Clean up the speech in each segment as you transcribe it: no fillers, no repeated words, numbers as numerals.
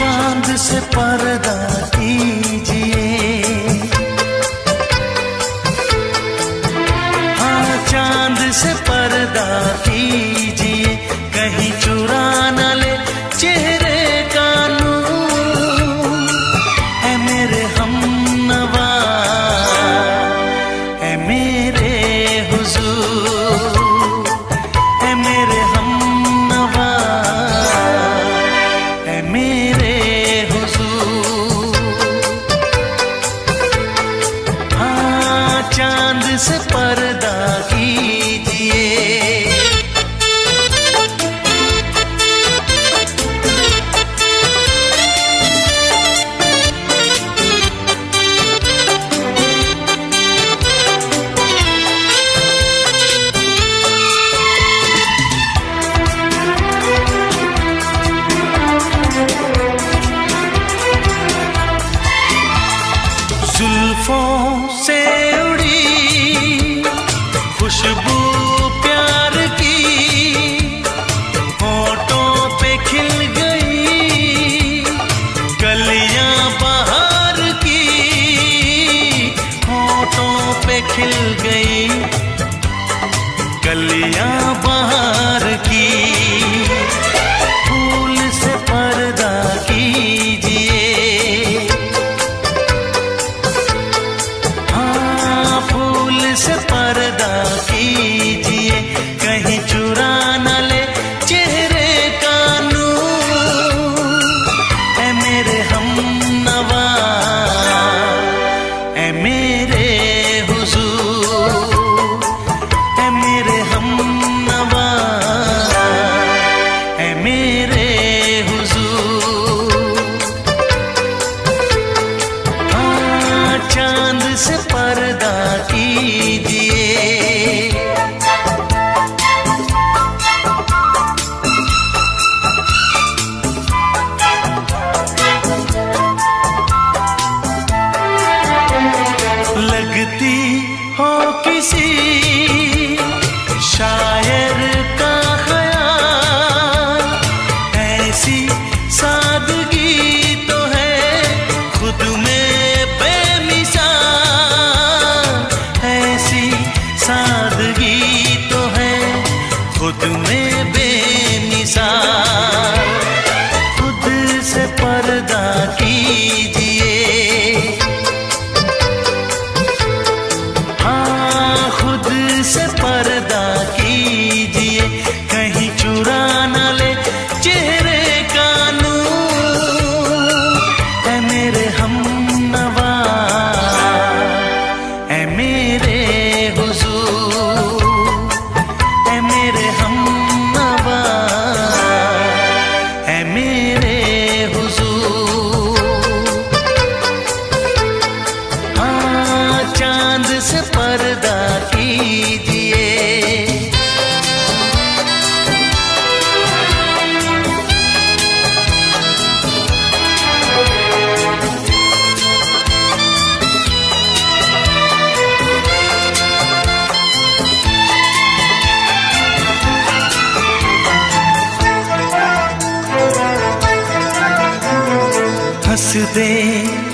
चांद से पर्दा कीजिए, हाँ चांद से पर्दा कीजिए, कहीं चुरा न ले चेहरे का नूर। है मेरे हमनवा, है मेरे हुजूर, है मेरे हमनवा, है मेरे हुजूर। हाँ चांद से पर्दा कीजिए। जुल्फों से उड़ी खुशबू प्यार की, होठों पे खिल गई कलियां बहार की, होठों पे खिल गई कलियां बहार की। फूल से पर्दा कीजिए, से पर्दा कीजिए, कहीं चुरा न ले चेहरे का नूर। है मेरे हमनवा, है मेरे हुजूर, है मेरे हमनवा, है मेरे हुजूर। हाँ चांद से पर्दा कीजिए। लगती हो किसी शायर का ख्याल, ऐसी सादगी तो है खुद में बेमिसाल, ऐसी सादगी तो है खुद में बेमिसाल। खुद से पर्दा कीजिए, हाँ खुद से पर्दा कीजिए, कहीं चुरा न ले चेहरे का नूर। है मेरे हमनवा, है मेरे हुजूर, है मेरे हमनवा, है मेरे हुजूर। हाँ चांद से पर्दा कीजिए। हंस दे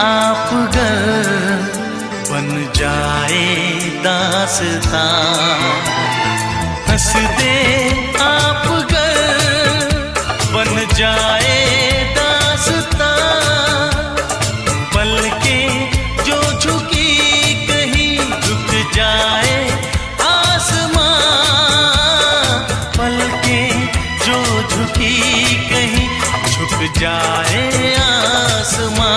आप गर बन जाए दास्तां, हंस दे आप गर बन जाए दास्तां। पलकें जो झुकी कहीं झुक जाए आसमां, पलकें जो झुकी कहीं झुक जाए आसमां।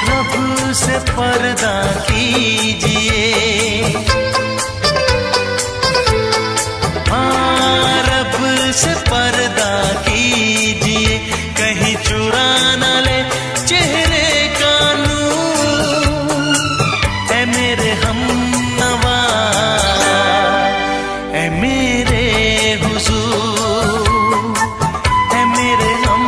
रब से पर्दा कीजिए, हाँ रब से पर्दा कीजिए, कहीं चुरा न ले चेहरे का नूर। है मेरे हमनवा, है मेरे हुजूर, है मेरे हम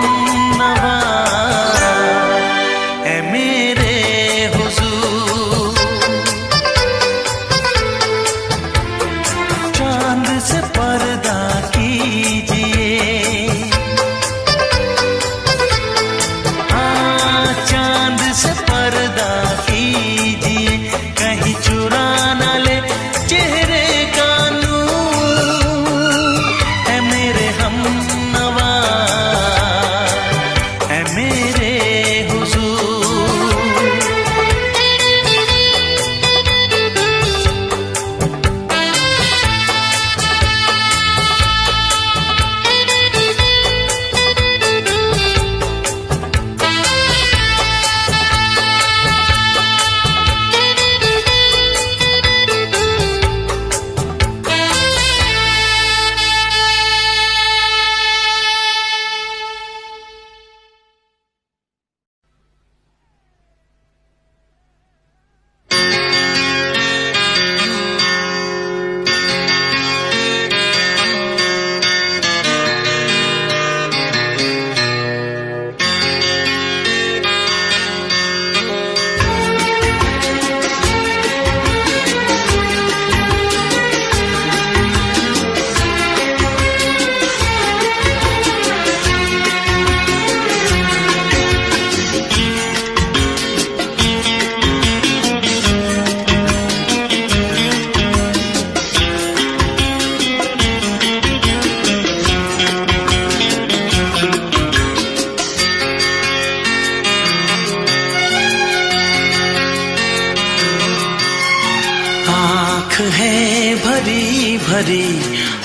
भरी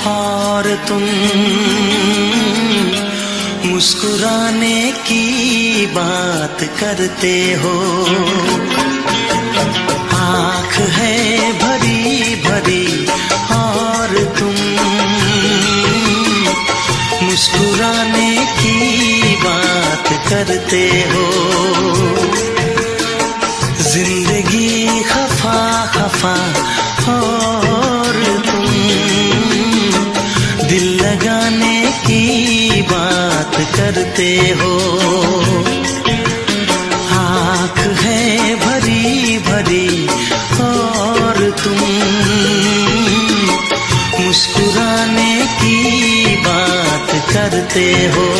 और तुम मुस्कुराने की बात करते हो। आँख है भरी भरी और तुम मुस्कुराने की बात करते हो। जिंदगी खफा खफा और तुम दिल लगाने की बात करते हो। आँख है भरी भरी और तुम मुस्कुराने की बात करते हो।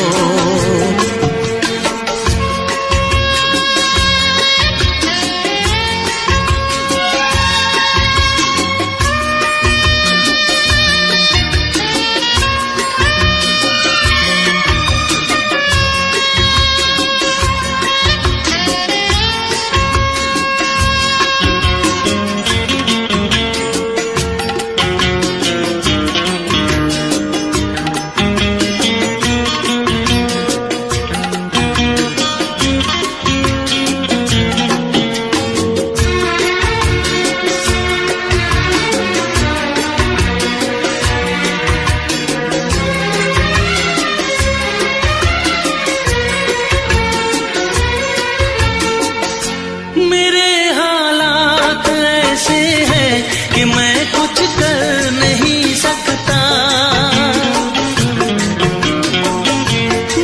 कि मैं कुछ कर नहीं सकता।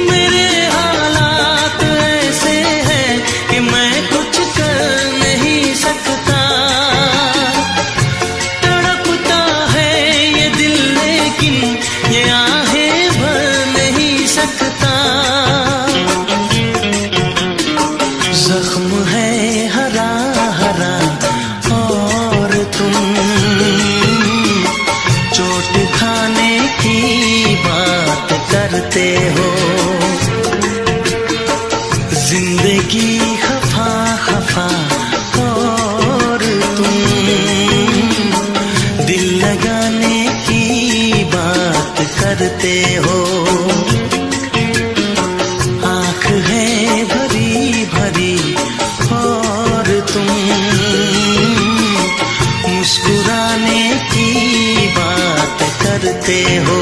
मेरे हालात ऐसे हैं कि मैं कुछ कर नहीं सकता। तड़पता है ये दिल लेकिन ये आहें भर नहीं सकता। जख्म है हरा हरा और तुम चोट खाने की बात करते हो। जिंदगी खफा खफा और तुम दिल लगाने की बात करते हो। आँख है भरी भरी और तुम मुस्कुराने की बात करते हो।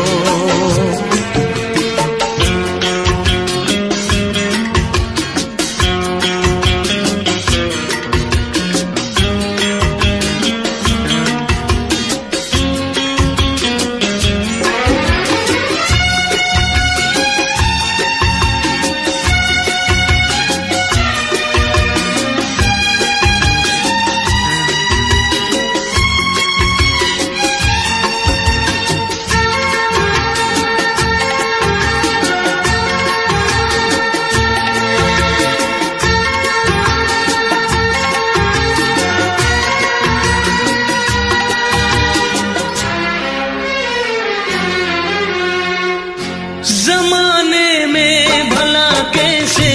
जमाने में भला कैसे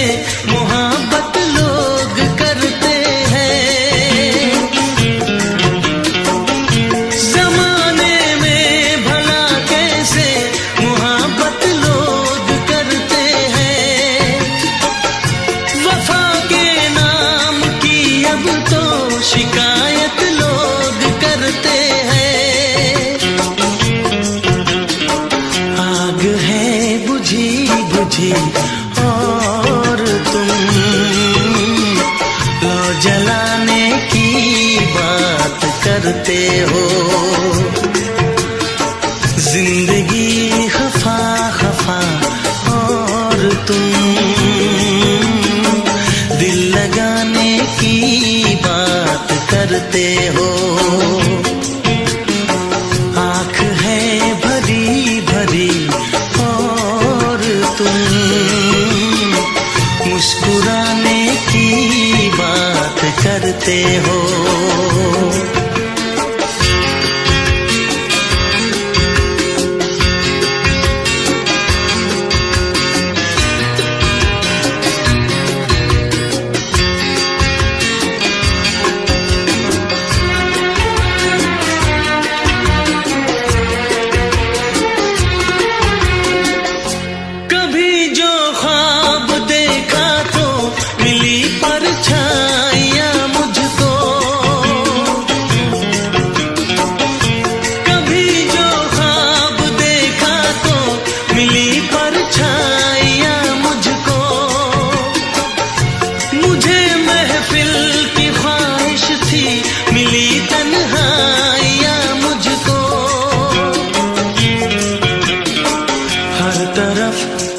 मोहब्बत लोग करते हैं। जमाने में भला कैसे मोहब्बत लोग करते हैं। वफा के नाम की अब तो शिकायत लोग करते हैं। आग है बुझी बुझी और तुम लो जलाने की बात करते हो। जिंदगी खफा खफा और तुम दिल लगाने की बात करते हो। आँख है भरी भरी और तुम मुस्कुराने की बात करते हो।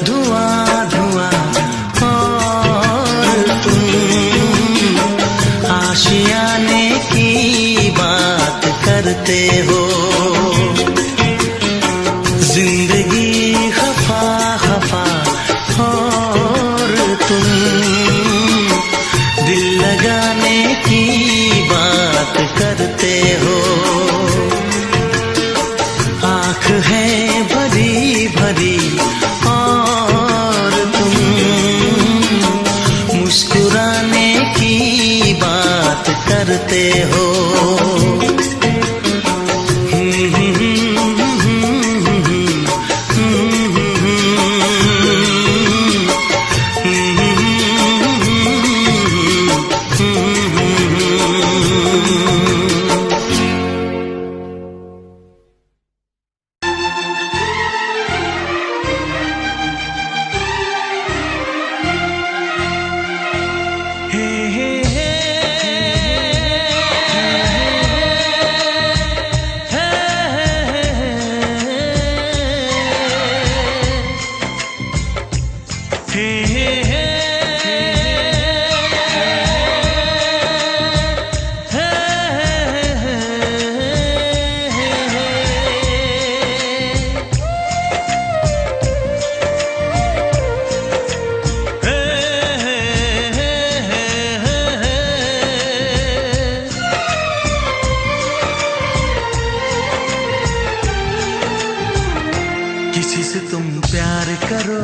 धुआं धुआं और तुम आशियाने की बात करते हो। जिंदगी खफा खफा और तुम दिल लगाने की बात करते हो। आँख है भरी भरी और तुम मुस्कुराने की बात करते हो। किसी से तुम प्यार करो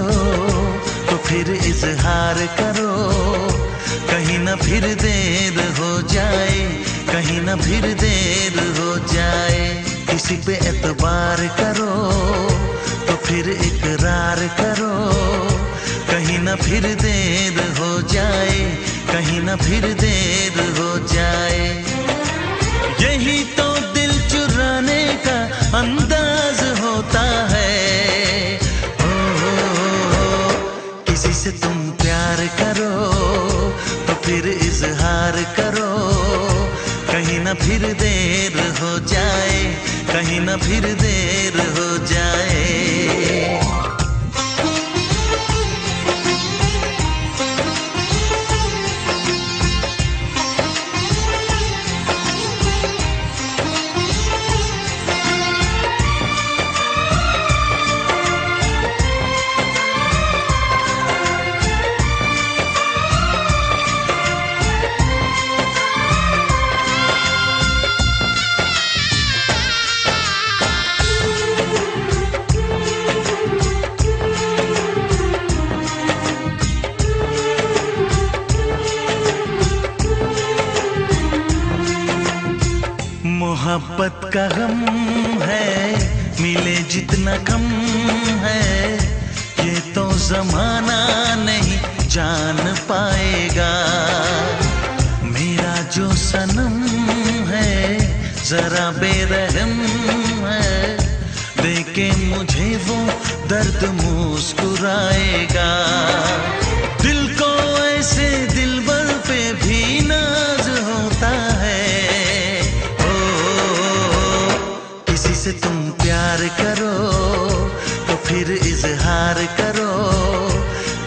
तो फिर इजहार करो, कहीं ना फिर देर हो जाए, कहीं ना फिर देर हो जाए। किसी पे एतबार करो तो फिर इकरार करो, कहीं ना फिर देर हो जाए, कहीं ना फिर देर हो जाए। यही तो दिल चुराने का अंदाज होता है। किसी से तुम प्यार करो तो फिर इजहार करो, कहीं ना फिर देर हो जाए, कहीं ना फिर देर हो जाए। मोहब्बत का गम है, मिले जितना कम है, ये तो जमाना नहीं जान पाएगा। मेरा जो सनम है जरा बेरहम है, देखे मुझे वो दर्द मुस्कुराएगा। दिल को ऐसे दिलबर पे भी नाज होता है। किसी से तुम प्यार करो तो फिर इजहार करो,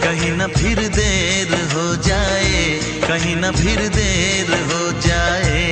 कहीं ना फिर देर हो जाए, कहीं ना फिर देर हो जाए।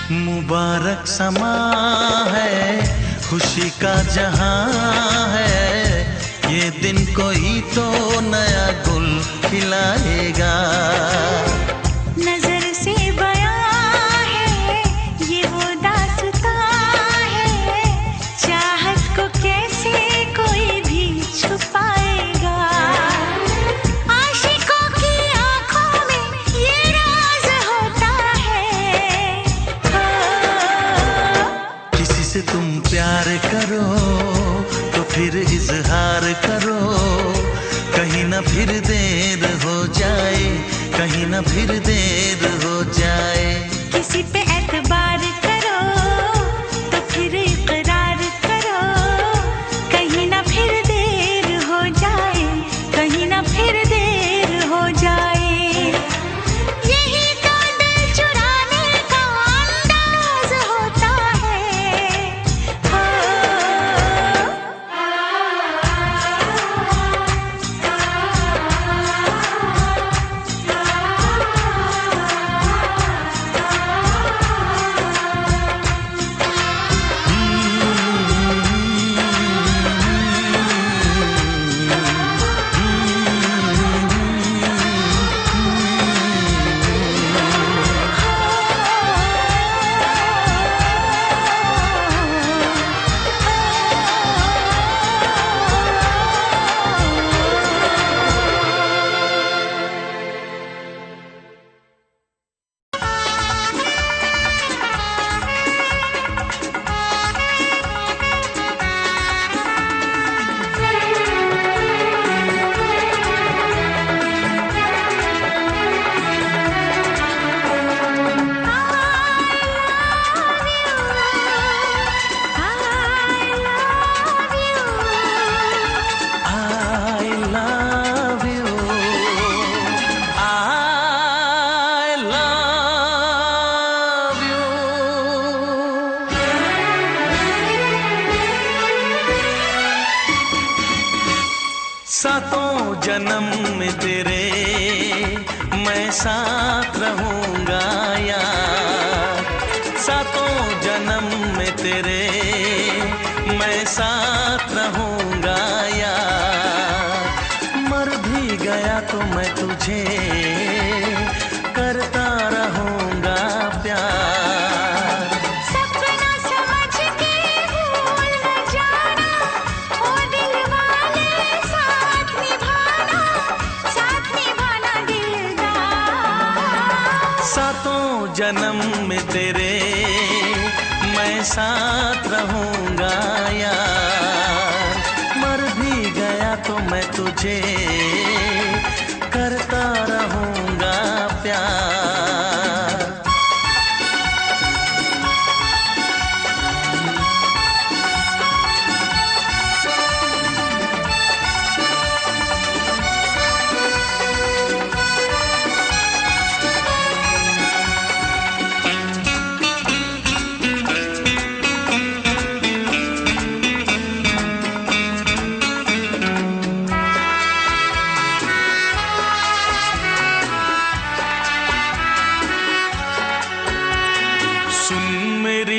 मुबारक समा है, खुशी का जहां है, ये दिन कोई तो नया गुल खिलाएगा। नजर से बयां है ये वो दास्तां है, चाहत को कैसे कोई भी छुपाएगा। आशिकों की आंखों में ये राज होता है। किसी से तुम प्यार करो तो फिर इजहार करो, कहीं ना फिर देर हो जाए, कहीं ना न फिर देर हो जाए। किसी पे एतबार करो तो फिर इकरार करो, कहीं ना फिर देर हो जाए, कहीं ना फिर देर हो जाए। यही तो दिल चुराने का अंदाज होता है। हो सातों जन्म में तेरे मैं साथ रहूंगा यार। सातों जन्म में तेरे मैं साथ रहूंगा यार। मर भी गया तो मैं तुझे करता रहूंगा प्यार। सपना समझ के भूल न जाना, ओ दिल वाले साथ निभाना, साथ निभाना दिलदार। सातों जन्म में तेरे मैं साथ रहूंगा यार। मर भी गया तो मैं तुझे करता रहूंगा प्यार।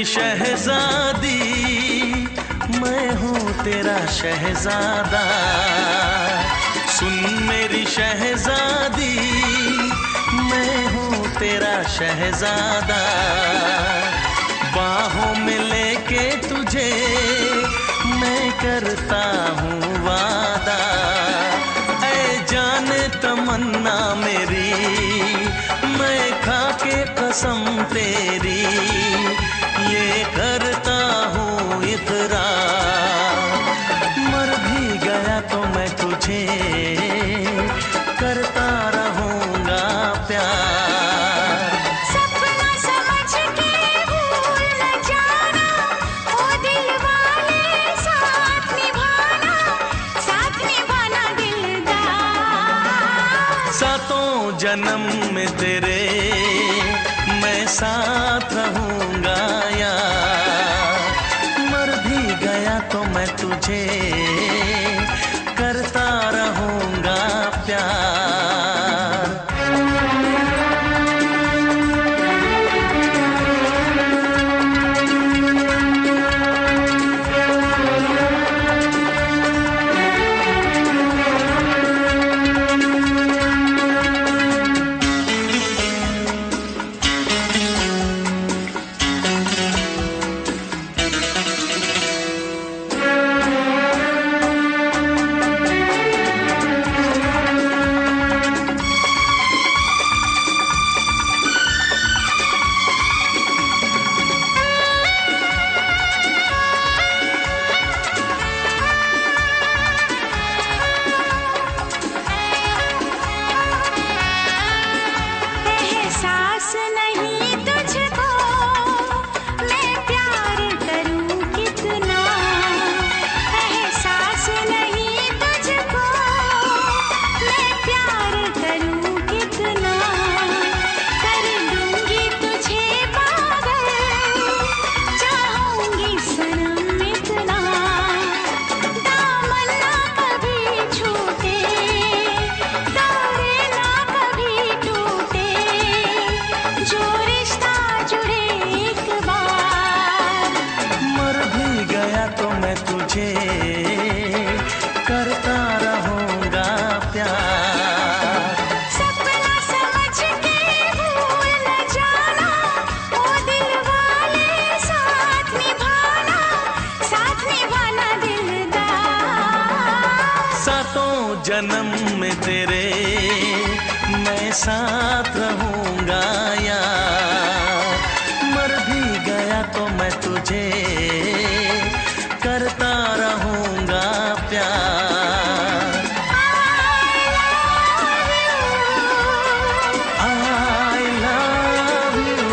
शहजादी मैं हूँ तेरा शहजादा। सुन मेरी शहजादी मैं हूँ तेरा शहजादा। बाहों में लेके तुझे मैं करता हूँ वादा। ऐ जाने तमन्ना मेरी मैं खा के कसम तेरी ये करता हूँ इकरार। मर भी गया तो मैं तुझे करता रहूंगा प्यार। सपना समझ के भूल न जाना, ओ दिल वाले साथ निभाना, साथ निभाना दिलदार। सातों जन्म में तेरे मैं साथ रहूंगा यार। मर भी गया तो मैं तुझे करता रहूंगा प्यार। नहीं तुझको मैं प्यार करूं कितना, एहसास नहीं तुझको मैं प्यार करूं कितना, कर दूंगी तुझे पागल, चाहूंगी सनम इतना, दामन ना कभी छूटे, तारे ना कभी टूटे, जो रिश्ता जुड़े एक बार। मर भी गया तो मैं तुझे करता रहूंगा प्यार। सपना समझ के भूल न जाना, ओ दिल वाले साथ निभाना दिलदार। सातों जन्म में तेरे मैं साथ रहूंगा यार। मर भी गया तो मैं तुझे करता रहूंगा प्यार। I love you.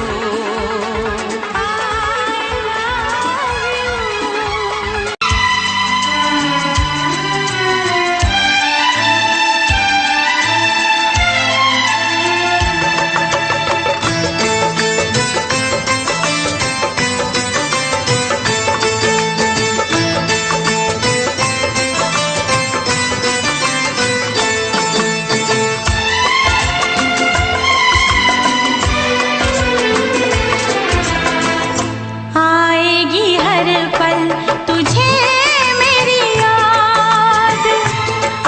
आएगी हर पल तुझे मेरी याद,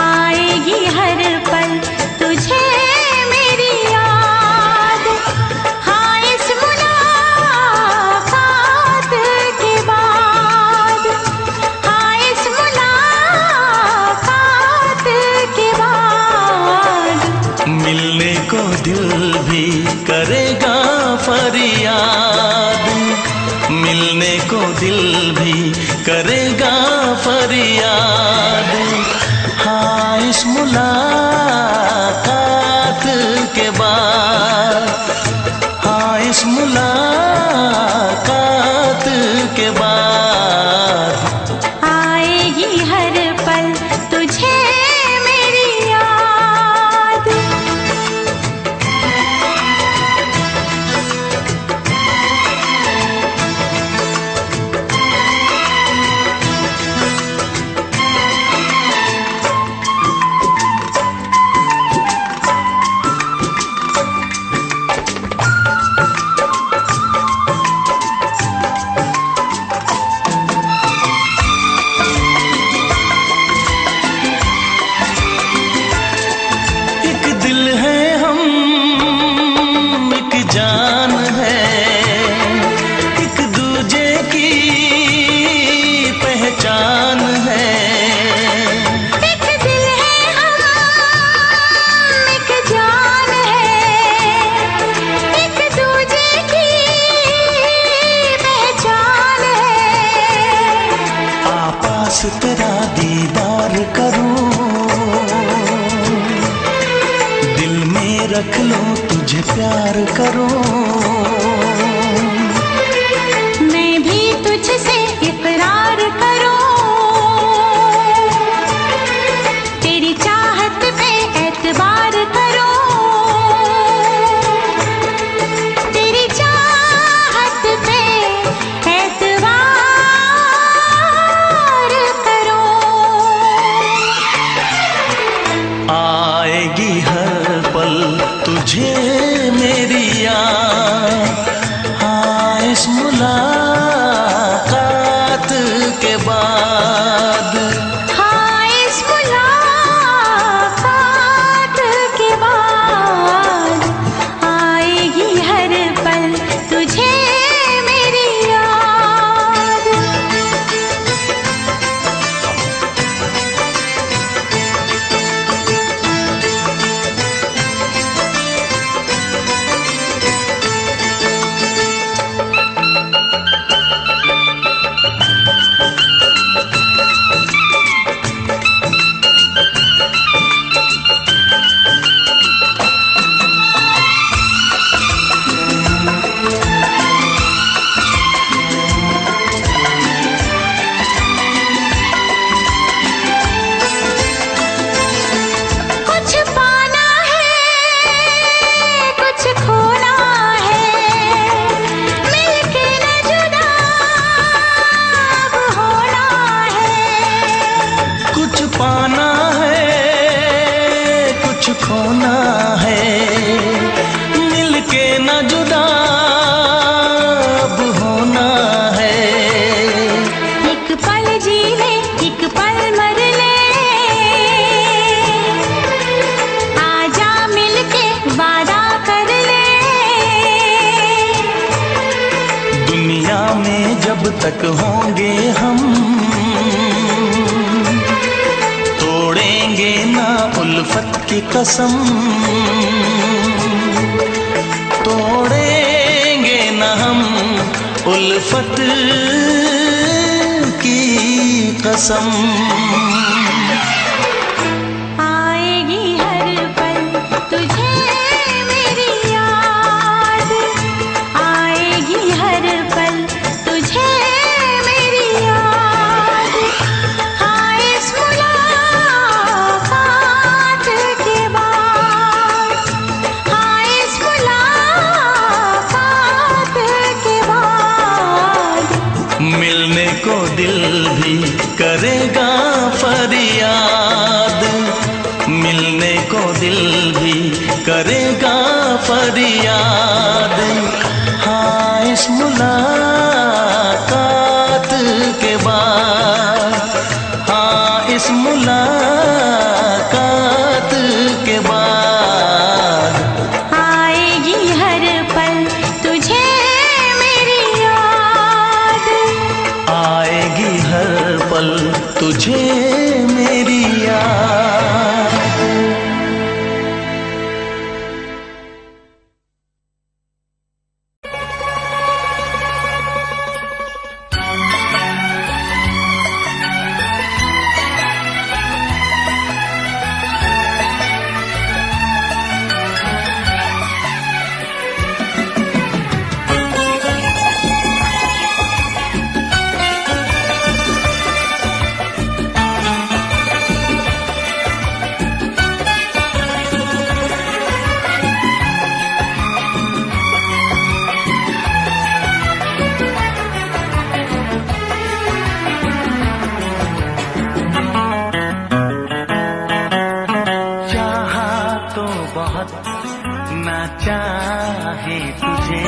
आएगी हर पल तुझे मेरी याद। हाँ इस मुलाकात के बाद, हाँ इस मुलाकात के बाद, मिलने को दिल भी करेगा फरियाद, मिलने को दिल भी करेगा फरियाद। हाँ इस मुलाकात के बाद, हाँ इस मुलाकात के बाद, आएगी हर पल तुझे मेरी याद। कुछ खोना है, मिलके न जुदा अब होना है। एक पल जी ले, एक पल मर ले, आजा मिलके वादा कर ले। दुनिया में जब तक होंगे हम, तोड़ेंगे ना उल्फत की कसम, तोड़ेंगे ना हम उल्फत की कसम। आएगी हर पल तुझे मेरी याद, आएगी हर पल तुझे मेरी याद। हाँ इस मुलाकात के बाद, हाँ इस मुलाकात के बाद, मिलने को दिल भी करेगा फरियाद, मिलने को दिल भी करेगा फरियाद। हाँ इस मुलाकात के बाद, हाँ इस मुलाकात के बाद, आएगी हर पल तुझे मेरी याद, आएगी हर पल तुझे मेरी याद। ना चाहे तुझे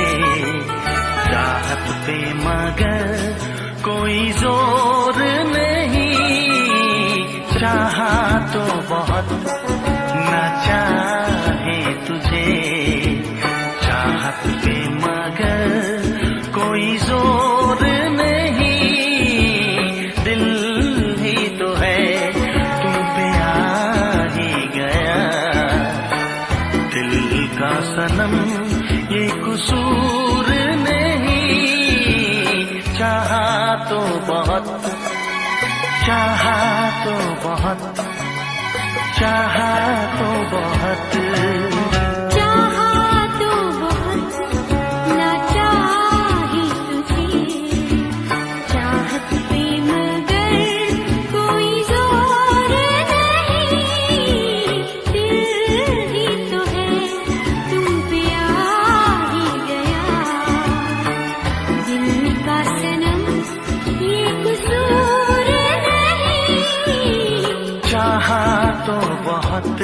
चाहत पे मगर कोई जोर नहीं, चाहा तो बहुत ना चाहे तुझे चाहत पे मगर कोई जोर नहीं। दिल ही तो है तुम पे आ ही गया, दिल का सनम ये कसूर नहीं। चाहा तो बहुत, चाहा तो बहुत, चाहा तो बहुत, चाहा तो बहुत ना चाहे तुझे चाहत पे मगर कोई जोर नहीं। दिल ही तो है तुम पे आ ही गया, दिल का सनम ये कसूर नहीं। चाहा तो बहुत,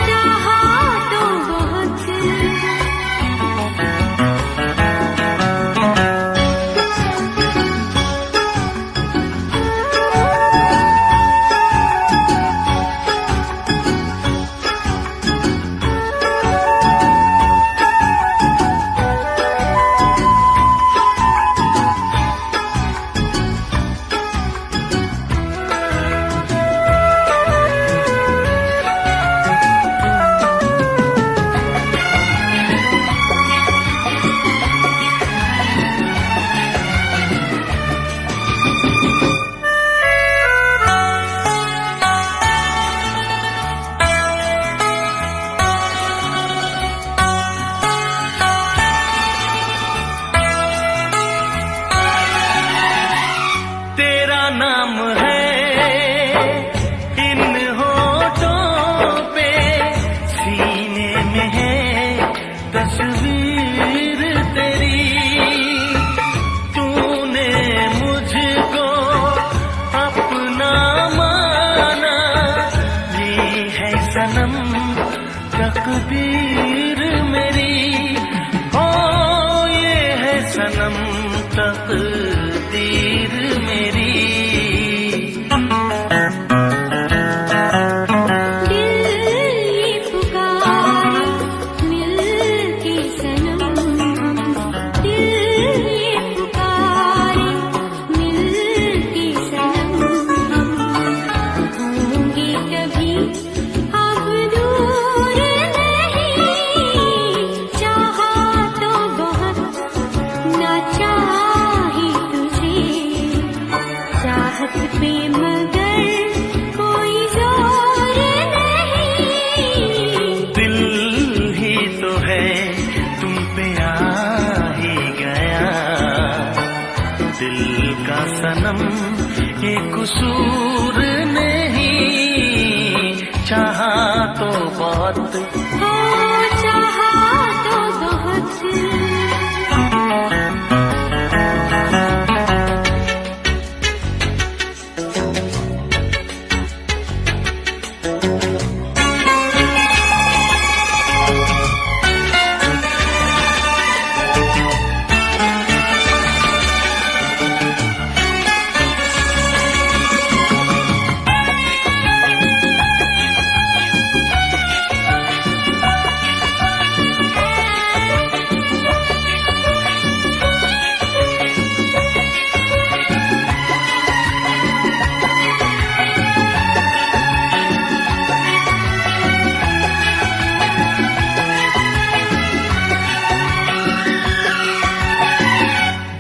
चाहा तो बहुत। तेरा नाम है इन होठों पे, सीने में है तस्वीर तेरी। तूने मुझको अपना माना, ये है सनम तकदीर मेरी। सनम ये कसूर नहीं, चाहा तो बहुत, चाहा तो बहुत।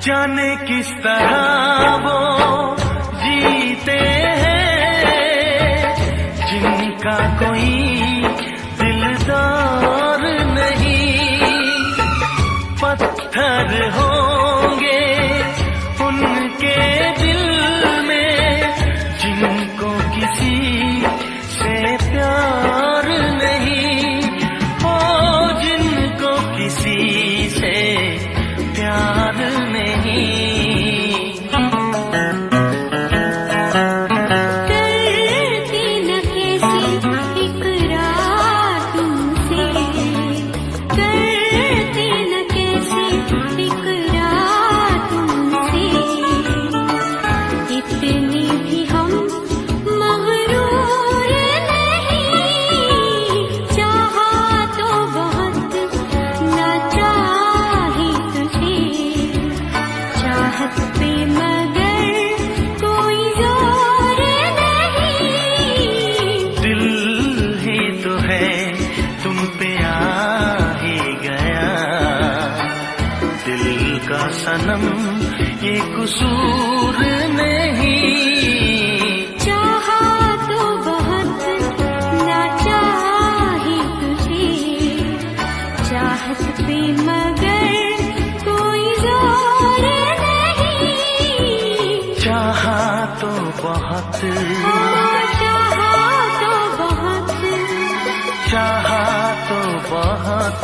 जाने किस तरह वो जीते हैं जिनका कोई दिलदार नहीं। पत्थर होंगे उनके दिल में जिनको किसी से प्यार नहीं, ओ जिनको किसी से प्यार नहीं। करती न कैसे इकरार तुमसे, करती न कैसे इकरार तुमसे। इतने भी हम मगरूर नहीं, चाहा तो बहुत ना चाहे तुझे। चाहत पे मगर कोई जोर नहीं, दिल ही तो है तुम पे आ ही गया। दिल का सनम ये कसूर नहीं, चाहा तो बहुत ना चाहे तुझे। चाहत पे मगर कोई जोर नहीं, चाहा तो बहुत, चाहा तो बहुत। चाहा तो बहुत।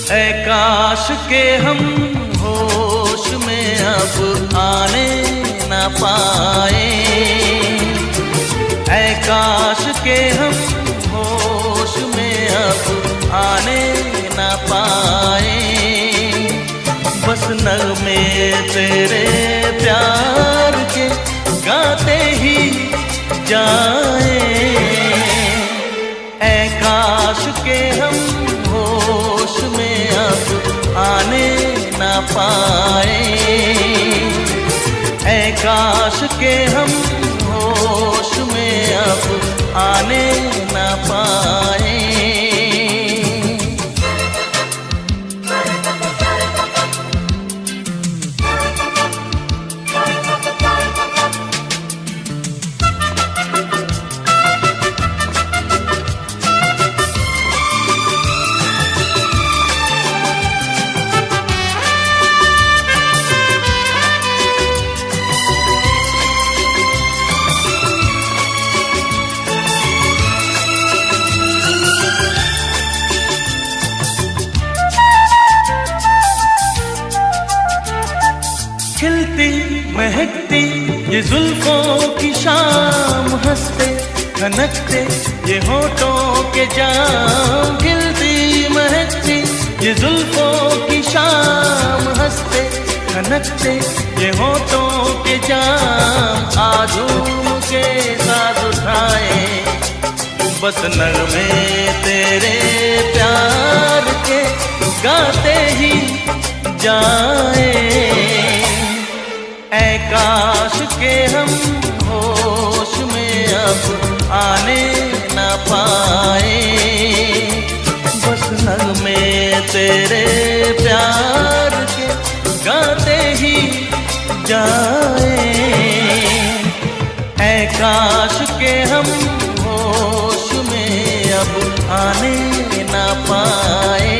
ऐ काश के हम होश में अब आने न पाए, ऐ काश के हम होश में अब आने न पाए। बस नगमे तेरे प्यार के गाते ही जाए, ऐ काश के हम होश में अब आने न पाए, ऐ काश के हम होश में अब ये जुल्फों की शाम हंसते खनकते, ये होठों के जाम खिलती महकती। ये जुल्फों की शाम हंसते खनकते, ये होठों के जाम आजूम के साथ उठाए, बस नगमे तेरे प्यार के गाते ही जाए। ऐ काश के हम होश में अब आने न पाए, बस नगमे तेरे प्यार के गाते ही जाए। ऐ काश के हम होश में अब आने न पाए।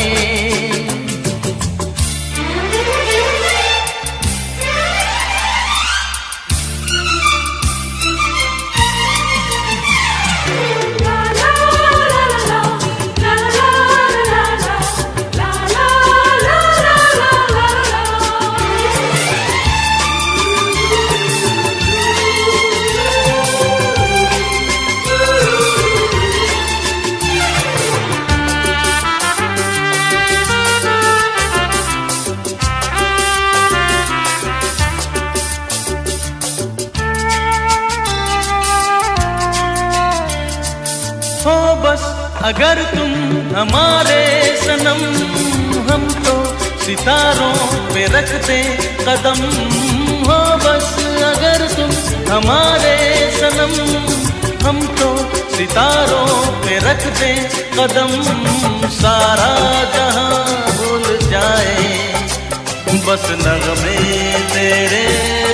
हो बस अगर तुम हमारे सनम, हम तो सितारों पे रख दे कदम। हो बस अगर तुम हमारे सनम, हम तो सितारों पे रख दे कदम। सारा जहां भूल जाए, बस नगमे तेरे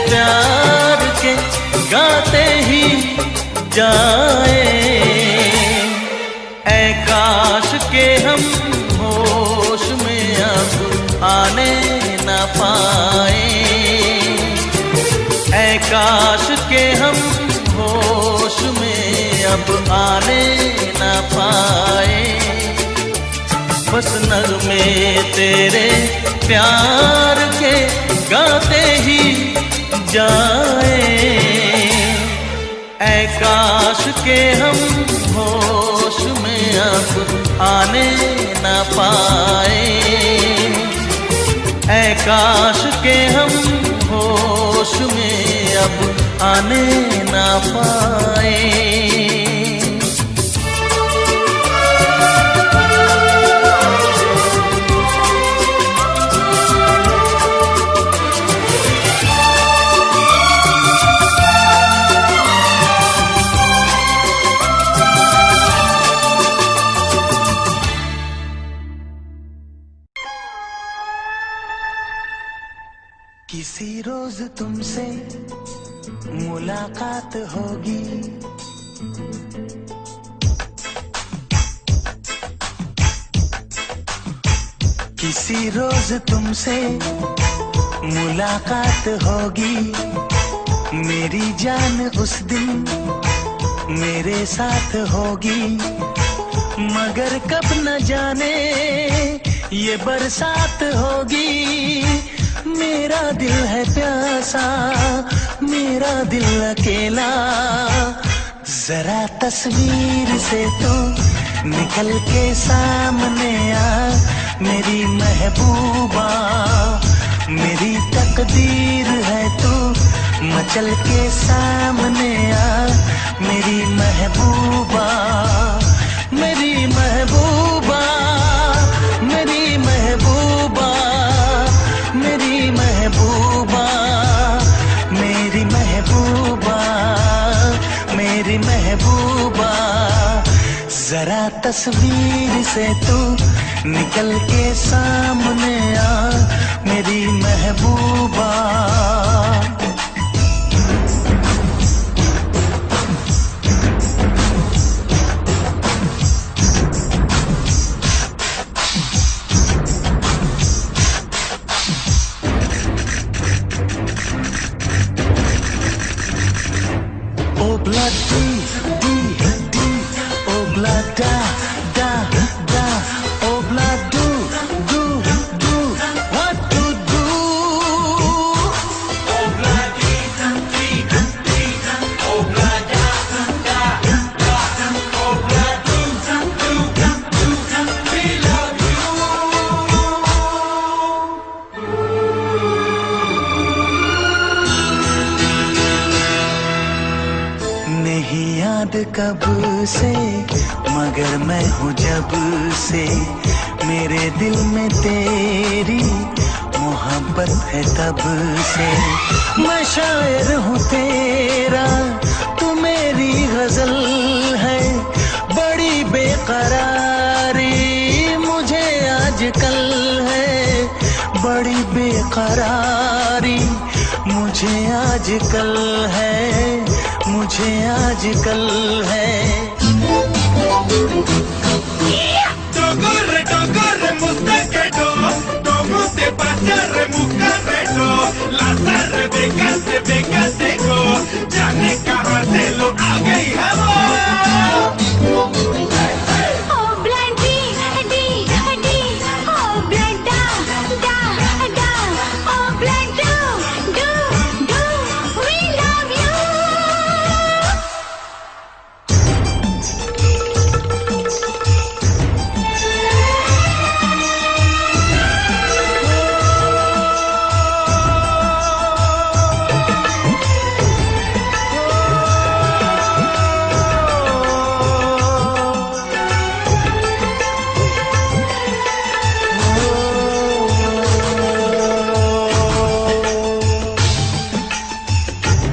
प्यार के गाते ही जाए। ऐ काश के हम होश में अब आने न पाए, ऐ काश के हम होश में अब आने न पाए, बस नगमे तेरे प्यार के गाते ही जाए। ऐ काश के हम होश में अब आने न पाए, ऐ काश के हम होश में अब आने न पाए। किसी रोज तुमसे मुलाकात होगी, किसी रोज तुमसे मुलाकात होगी। मेरी जान उस दिन मेरे साथ होगी, मगर कब न जाने ये बरसात होगी। मेरा दिल है प्यासा, मेरा दिल अकेला, जरा तस्वीर से तू निकल के सामने आ। मेरी महबूबा, मेरी तकदीर है तू मचल के सामने आ। मेरी महबूबा, मेरी महबूबा, मेरी महबूबा, मेरी महबूबा, मेरी महबूबा, मेरी महबूबा। जरा तस्वीर से तू निकल के सामने आ, मेरी महबूबा। Obla di di di, obla da da da, obla do do do, what to do? Obla di di नहीं याद कब से, मगर मैं हूँ जब से, मेरे दिल में तेरी मोहब्बत है तब से। मैं शायर हूँ तेरा, तू मेरी गजल है, बड़ी बेकरारी मुझे आजकल है, बड़ी बेकरारी मुझे आजकल है, मुझे आजकल है। Corre, corre, mustaquero, como te pasa, remucarrero, las arrebecas de becateco, ya me cabatelo, agua y jabón. Oh blood D D D, oh blood da da da, oh blood do we love you.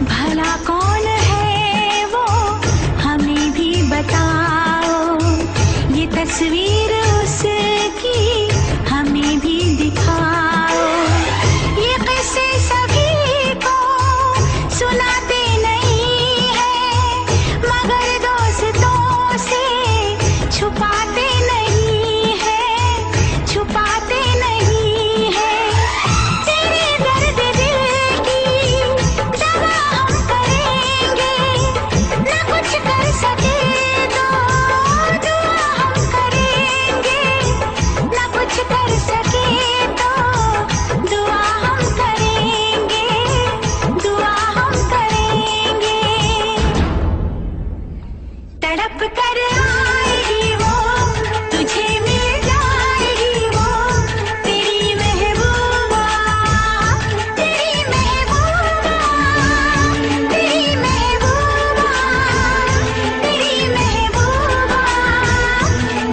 भला कौन है वो हमें भी बताओ, ये तस्वीर उसकी हमें भी दिखाओ। ये किस्से सभी को सुनाते नहीं है, मगर दोस्तों से छुपाते नहीं है, छुपाते नहीं है। तेरे दर्द दिल की दवा हम करेंगे, न कुछ कर सके तो दुआ हम करेंगे, न कुछ कर सके तो दुआ हम करेंगे, दुआ हम करेंगे। तड़प कर आएगी वो, तुझे मिल जाएगी वो, तेरी महबूबा, तेरी महबूबा, तेरी महबूबा, तेरी महबूबा,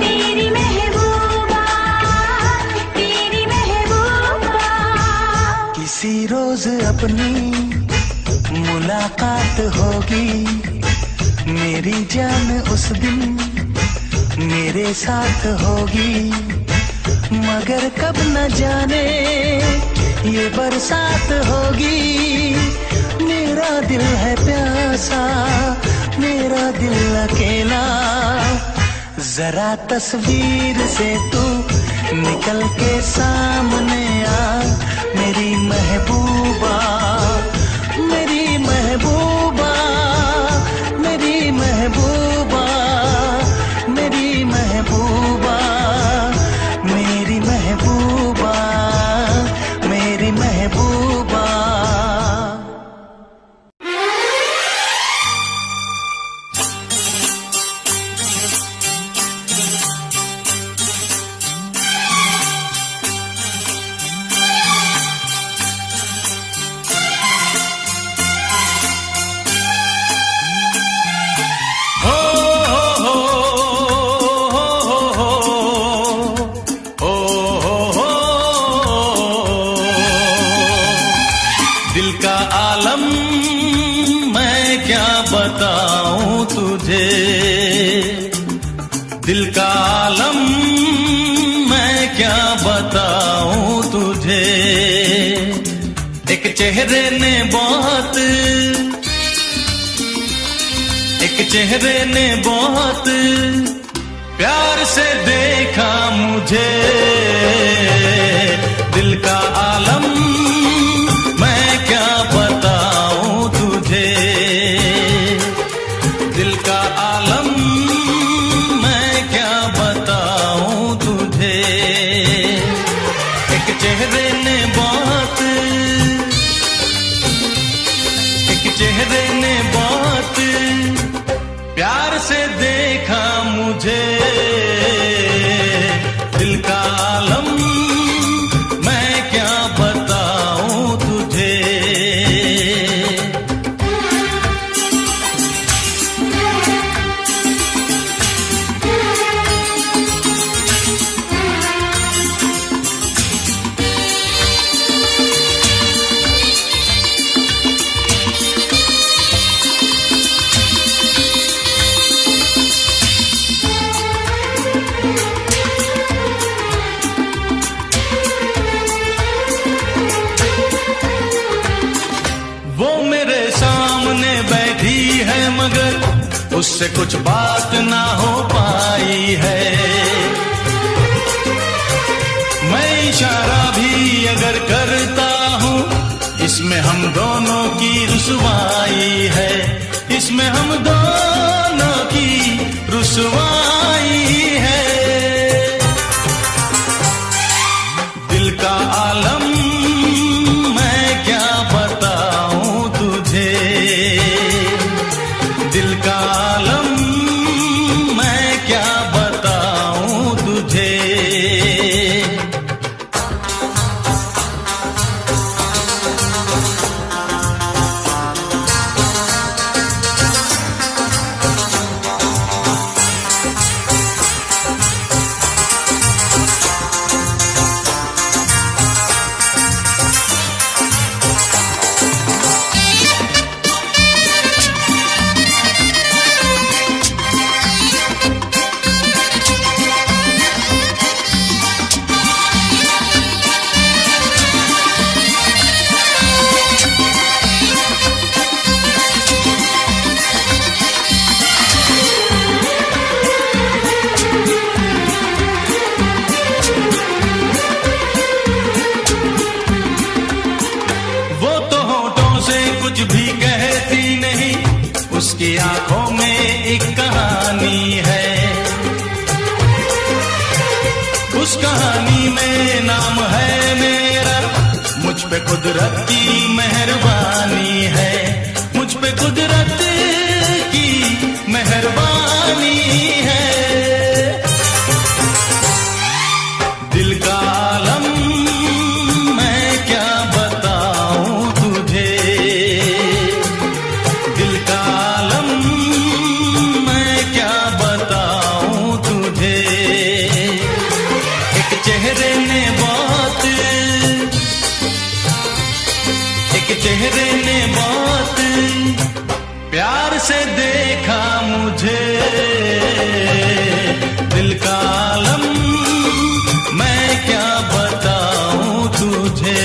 तेरी महबूबा, तेरी महबूबा। किसी रोज अपनी मुलाकात होगी, मेरी जान उस दिन मेरे साथ होगी, मगर कब न जाने ये बरसात होगी। मेरा दिल है प्यासा, मेरा दिल अकेला, जरा तस्वीर से तू निकल के सामने आ, मेरी महबूबा, मेरी महबूबा, मेरी महबूबा, मेरी महबूबा, मेरी महबूबा, मेरी महबूबा। दिल का आलम मैं क्या बताऊं तुझे, दिल का आलम मैं क्या बताऊं तुझे। एक चेहरे ने बहुत, एक चेहरे ने बहुत प्यार से देखा मुझे। दिल का आलम मैं क्या बताऊं तुझे, दिल का आलम मैं क्या बताऊं तुझे। एक चेहरे ने बहुत, एक चेहरे ने बहुत प्यार से देखा मुझे। दिल का आलम मैं क्या बताऊं तुझे। उससे कुछ बात ना हो पाई है। मैं इशारा भी अगर करता हूँ, इसमें हम दोनों की रुसवाई है, इसमें हम दोनों की रुसवाई है। दिल का आलम मैं क्या बताऊं तुझे, दिल का आलम मैं क्या बताऊं तुझे। कुछ भी कहती नहीं, उसकी आंखों में एक कहानी है, उस कहानी में नाम है मेरा। मुझ पे कुदरत की मेहरबानी है, मुझ पे कुदरत की मेहरबानी है। दिल का आलम मैं क्या बताऊं तुझे, दिल का आलम मैं क्या बताऊं तुझे। एक चेहरे ने बहुत, एक चेहरे ने बहुत प्यार से देखा मुझे। दिल का आलम मैं क्या बताऊं तुझे।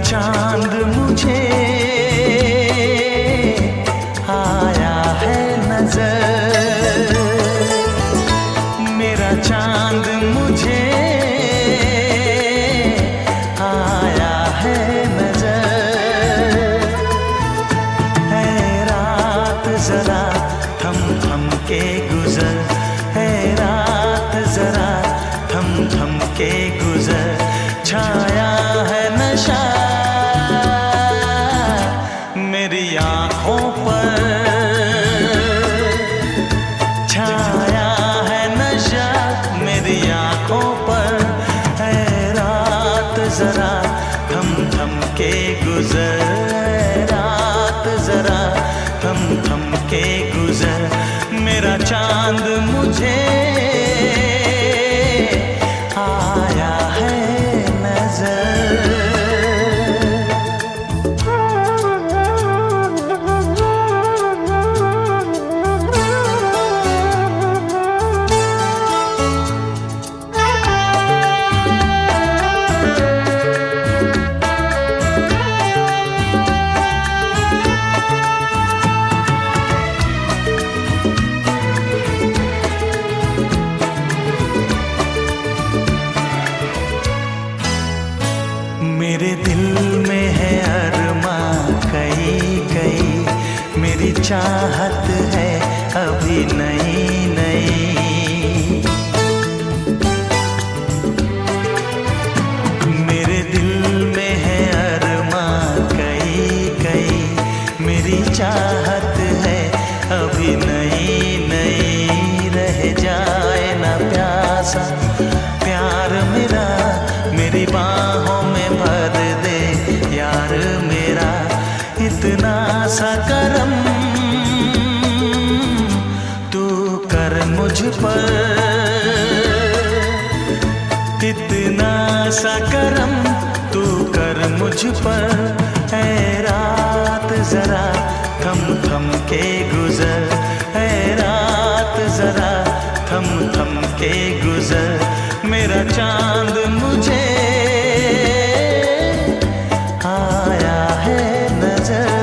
चांद मुझे आया है नजर, मेरा चांद मुझे आया है नजर। है रात जरा थम थम के गुजर, है रात जरा थम थम के गुजर। छाया है नशा मेरी आँखों पर, छाया है नशा मेरी आँखों पर। है रात जरा थम थम के गुजर, रात जरा थम थम के गुजर। मेरा चांद मुझे आया है नजर। सा प्यार मेरा मेरी बाहों में भर दे यार मेरा, इतना सा करम तू कर मुझ पर, इतना सा करम तू कर मुझ पर। ऐ रात जरा थम थम के गुजर, ऐ रात जरा थम थम के गुजर, मेरा चांद मुझे आया है नजर।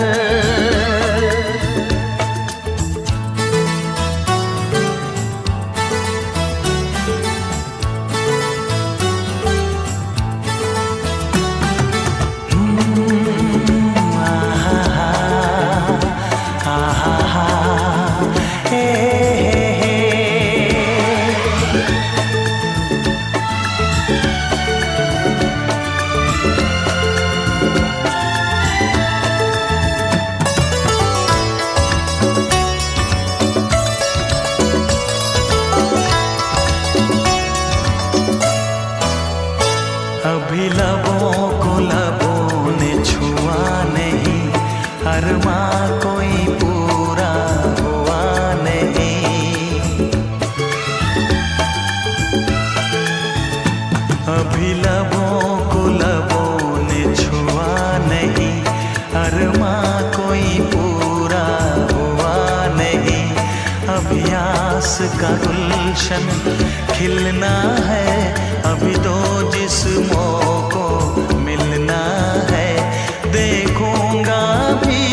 अभी लबों को लबों ने छुआ नहीं, अरमां कोई पूरा हुआ नहीं। अभी लबों को लबों ने छुआ नहीं, अरमां कोई पूरा हुआ नहीं। अभी आस का गुलशन खिलना है, अभी तो जिस्मों को मिलना है। देखूंगा भी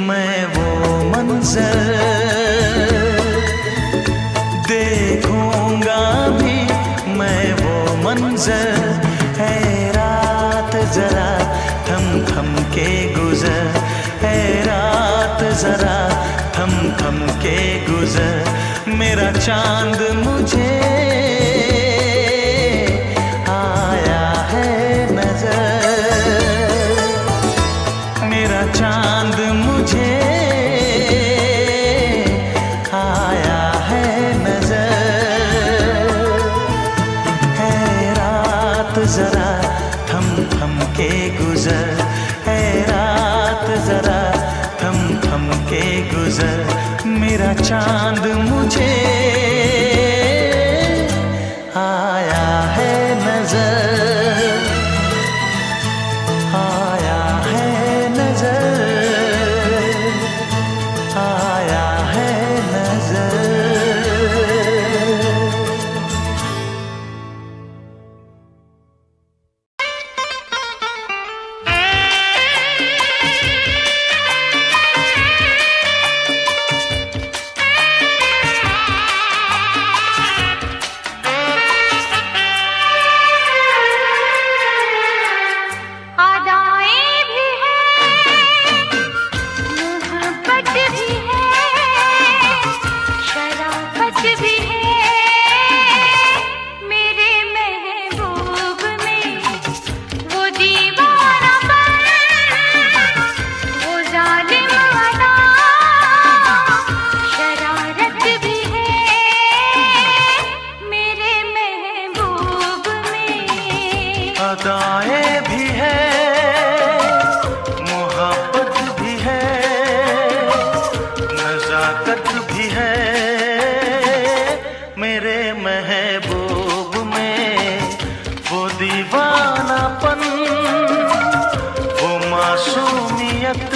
मैं वो मंजर, देखूंगा भी मैं वो मंजर। है रात जरा थम थम के गुजर, है रात जरा थम थम के गुजर, मेरा चांद मुझे आया है नजर, मेरा चांद मुझे आया है नजर। है रात जरा थम थम के गुजर, है रात जरा थम थम के गुजर, मेरा चांद मुझे आया है नजर, आया है नजर, आया है नजर। अदाएं भी है, मोहब्बत भी है, नजाकत भी है, मेरे महबूब में वो दीवानापन, वो मासूमियत,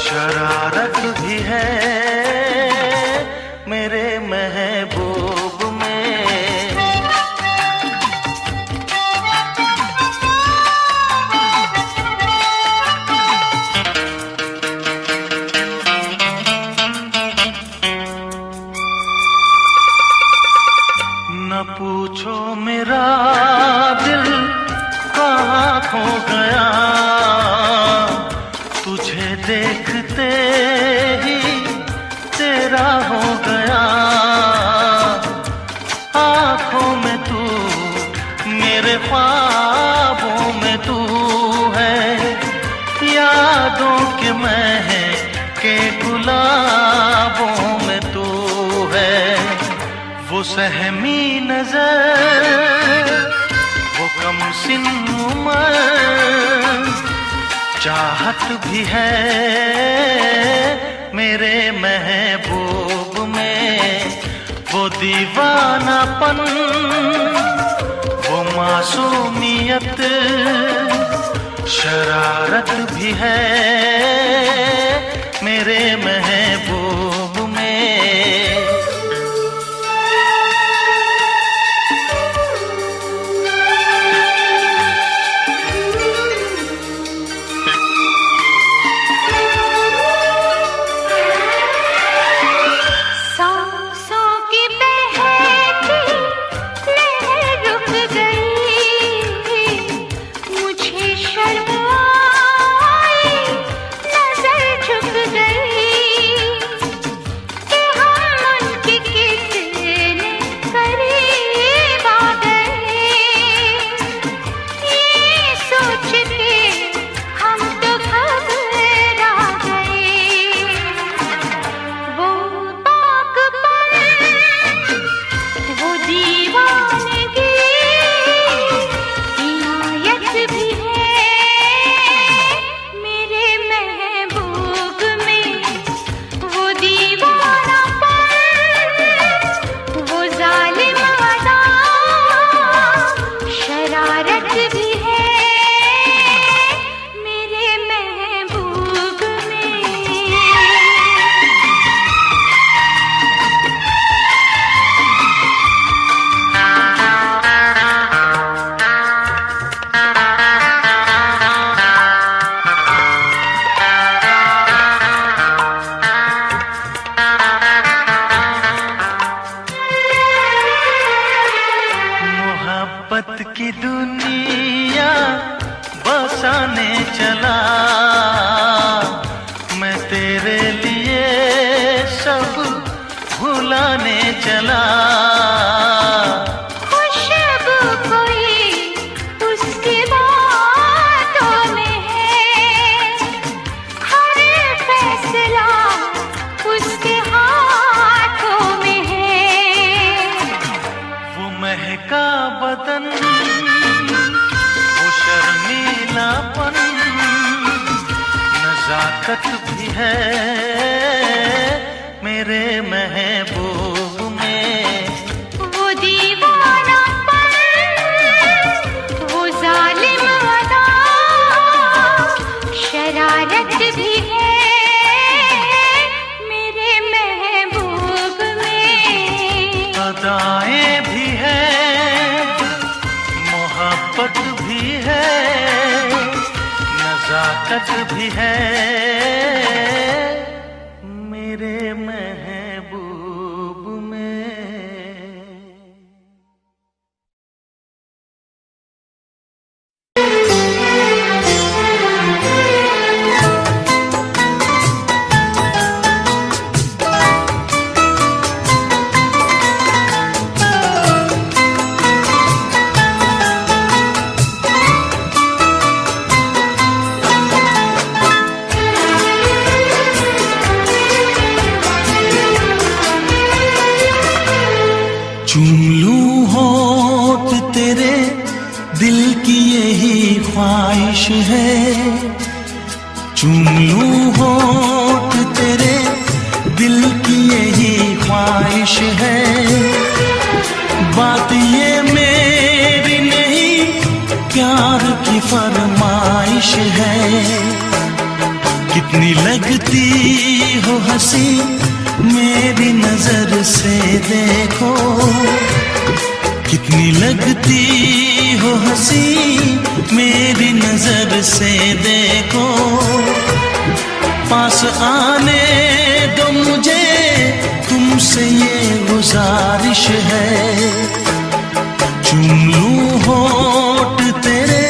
शरारत भी है, मेरे महबूब में। न पूछो मेरा दिल कहाँ खो गया, तुझे देखते ही तेरा हो गया। आँखों में तू, मेरे ख्वाबों में तू है, यादों के महके गुलाबों में तू है वो सहमी नजर, वो कम सिन उम्र, चाहत भी है मेरे महबूब में, वो दीवानापन, वो मासूमियत, शरारत भी है मेरे महबूब में। की दुनिया बसाने चला मैं, तेरे लिए सब भुलाने चला। खुशबू कोई उसकी बातों में है, हर फैसला उसके हाथों में है। वो महका बदन, वो शर्मीलापन, नजाकत भी है मेरे महबूब में। वो दीवानापन, वो जालिम अदा, शरारत भी है मेरे महबूब में। अदाएं भी है, मोहब्बत भी है, नजाकत भी है मेरे महबूब में। चूम लूं होठ तेरे, दिल की यही ख्वाहिश है। चूम लूं होठ तेरे, दिल की यही ख्वाहिश है। बात ये मेरी नहीं, प्यार की फरमाइश है। कितनी लगती हो हंसी मेरी नजर से देखो, कितनी लगती हो हंसी मेरी नजर से देखो। पास आने दो मुझे, तुमसे ये गुजारिश है। चूम लूं होठ तेरे,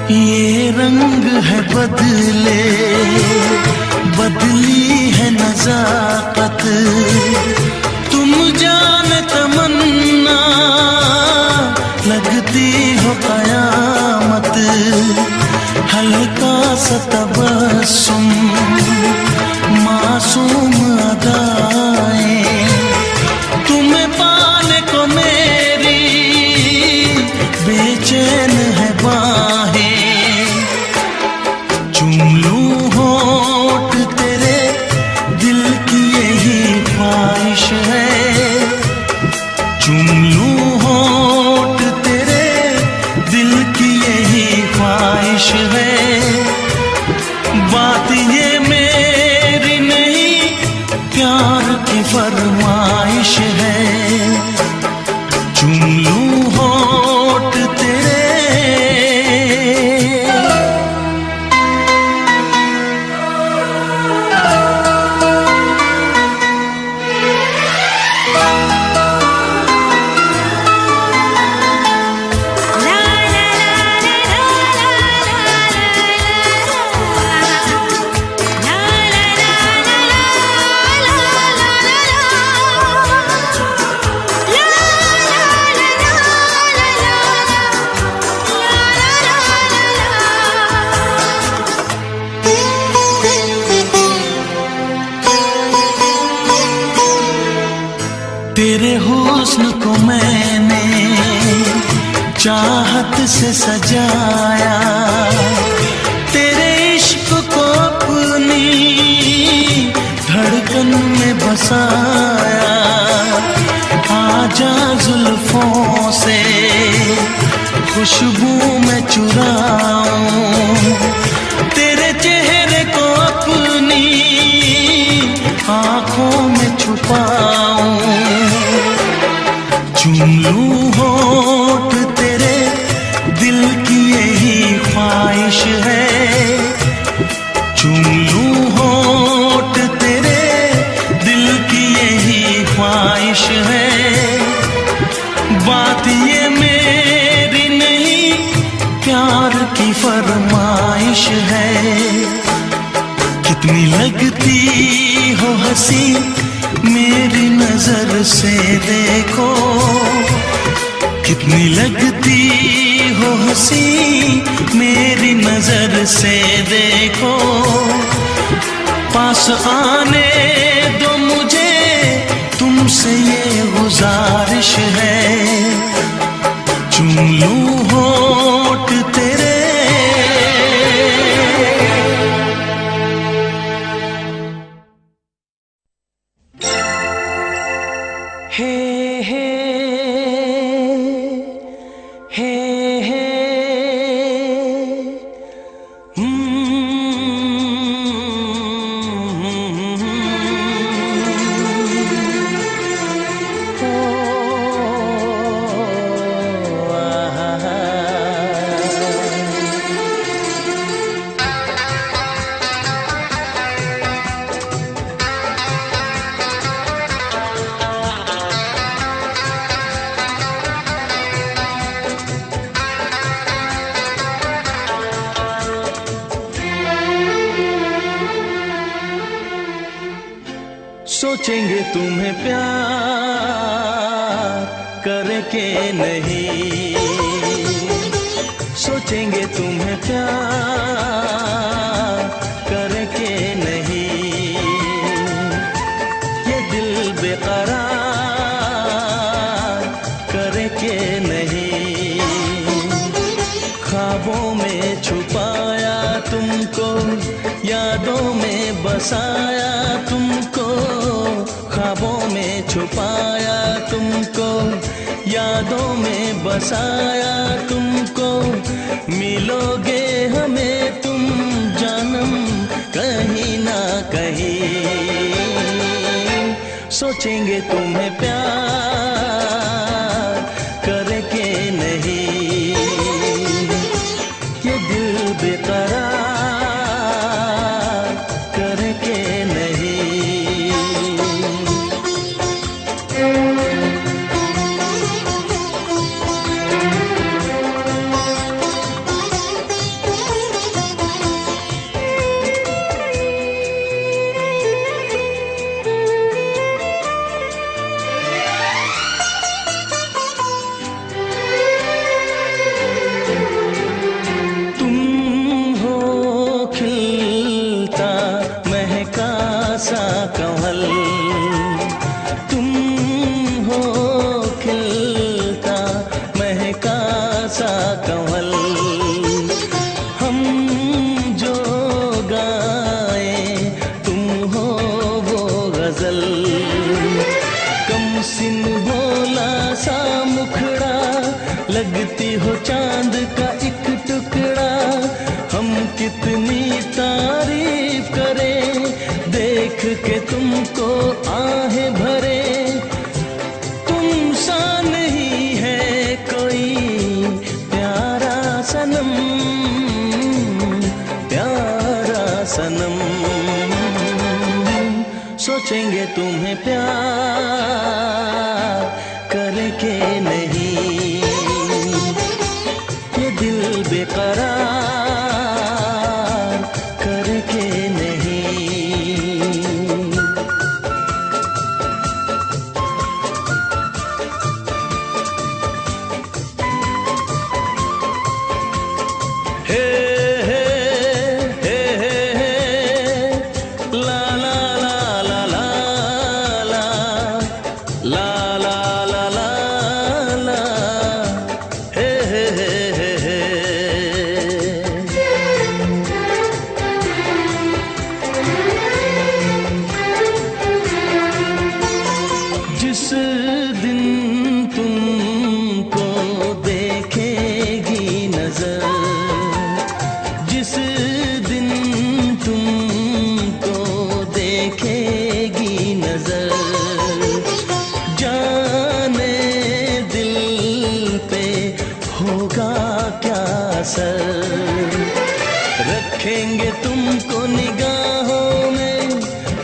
ये रंग है बदले, बदली है नजाकत, तुम जाने तमन्ना लगती हो कयामत। हल्का सा तबस्सुम मासूम अदाएं, तुम्हें पाने को मेरी बेचैन है बाहें। चूम लूं होठ तेरे, दिल की यही ख्वाहिश है। चूम लूं होठ तेरे, दिल की यही ख्वाहिश है। बात ये मेरी नहीं, प्यार की फरमाइश है। चूम लूं होठ तेरे। तेरे हुस्न को मैंने चाहत से सजाया, तेरे इश्क को अपनी धड़कन में बसाया। आजा जुल्फों से खुशबू में चुराऊं, तेरे चेहरे को अपनी आंखों में छुपाऊं। चूम लूं होठ तेरे, दिल की यही ख्वाहिश है। चूम लूं होठ तेरे, दिल की यही ख्वाहिश है। बात ये मेरी नहीं, प्यार की फरमाइश है। कितनी लगती हो हंसी मेरी नजर से देखो, कितनी लगती हो हंसी मेरी नजर से देखो। पास आने दो मुझे, तुमसे ये गुजारिश है। चूम लूं होठ तेरे। हे हे हे हे सोचेंगे तुम्हें प्यार करके नहीं, सोचेंगे तुम्हें प्यार करके नहीं। ये दिल बेकरार करके नहीं। ख्वाबों में छुपाया तुमको, यादों में बसाया तुमको। ख्वाबों में छुपाया तुमको, यादों में बसाया तुमको। मिलोगे हमें तुम जानम कहीं ना कहीं। सोचेंगे तुम्हें प्यार करके नहीं। ये दिल बेकरार करके नहीं। कितनी तारीफ करें, देख के तुमको आहें भरे। तुम सा नहीं है कोई प्यारा सनम, प्यारा सनम। सोचेंगे तुम्हें प्यार करके नहीं, ये दिल बेकरार करके नहीं। हे हे हे हे हे ला ला ला ला ला ला ला ला ला ला ला हे हे हे हे हे। जिस दिन तुमको देखेगी नजर, जिस दिन तुमको देखेगी नजर, जाने दिल पे होगा क्या असर। रखेंगे तुमको निगाहों में,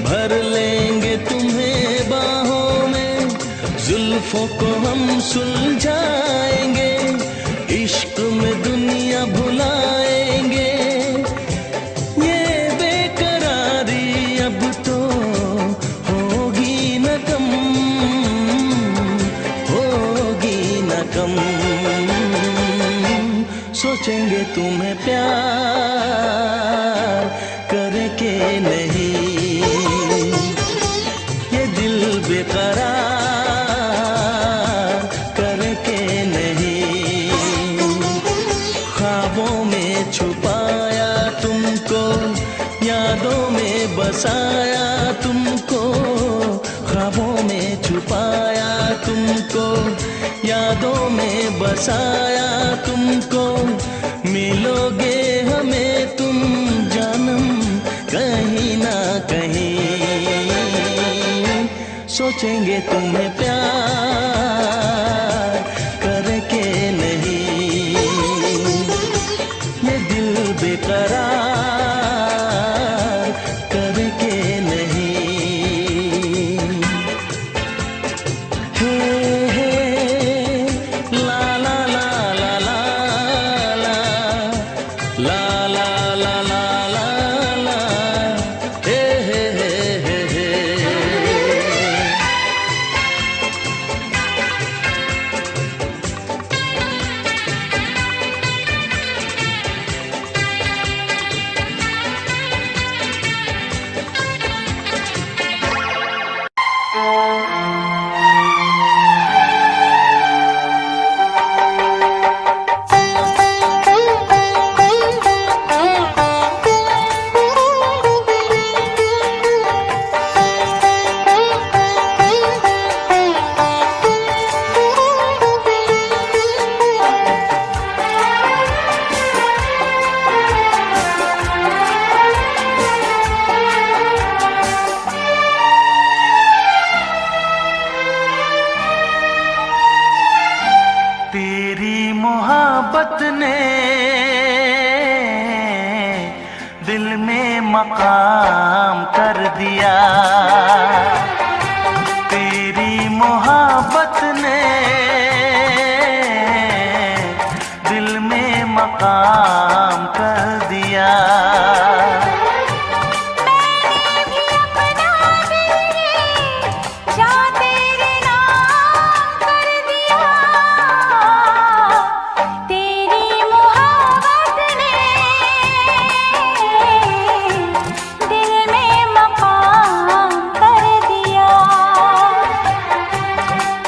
भर लेंगे तुम्हें बाहों में, जुल्फों को हम सुलझाएंगे, इश्क में दुनिया भुलाएंगे। ये बेकरारी अब तो होगी न कम, होगी न कम। सोचेंगे तुम्हें प्यार करके नहीं, ये दिल बेकरार करके नहीं। ख्वाबों में छुपाया तुमको, यादों में बसाया तुमको, ख्वाबों में छुपाया तुमको, यादों में बसाया तुमको। मिलोगे हमें तुम जानम कहीं ना कहीं, सोचेंगे तुम्हें प्यार करके नहीं, ये दिल बेकरार करके नहीं। हे हे ला ला ला ला ला ला ला ला ला ला ला ला हे हे हे हे हे। तेरी मोहब्बत ने दिल में मकाम कर दिया, तेरी मोहब्बत ने दिल में मकाम कर दिया।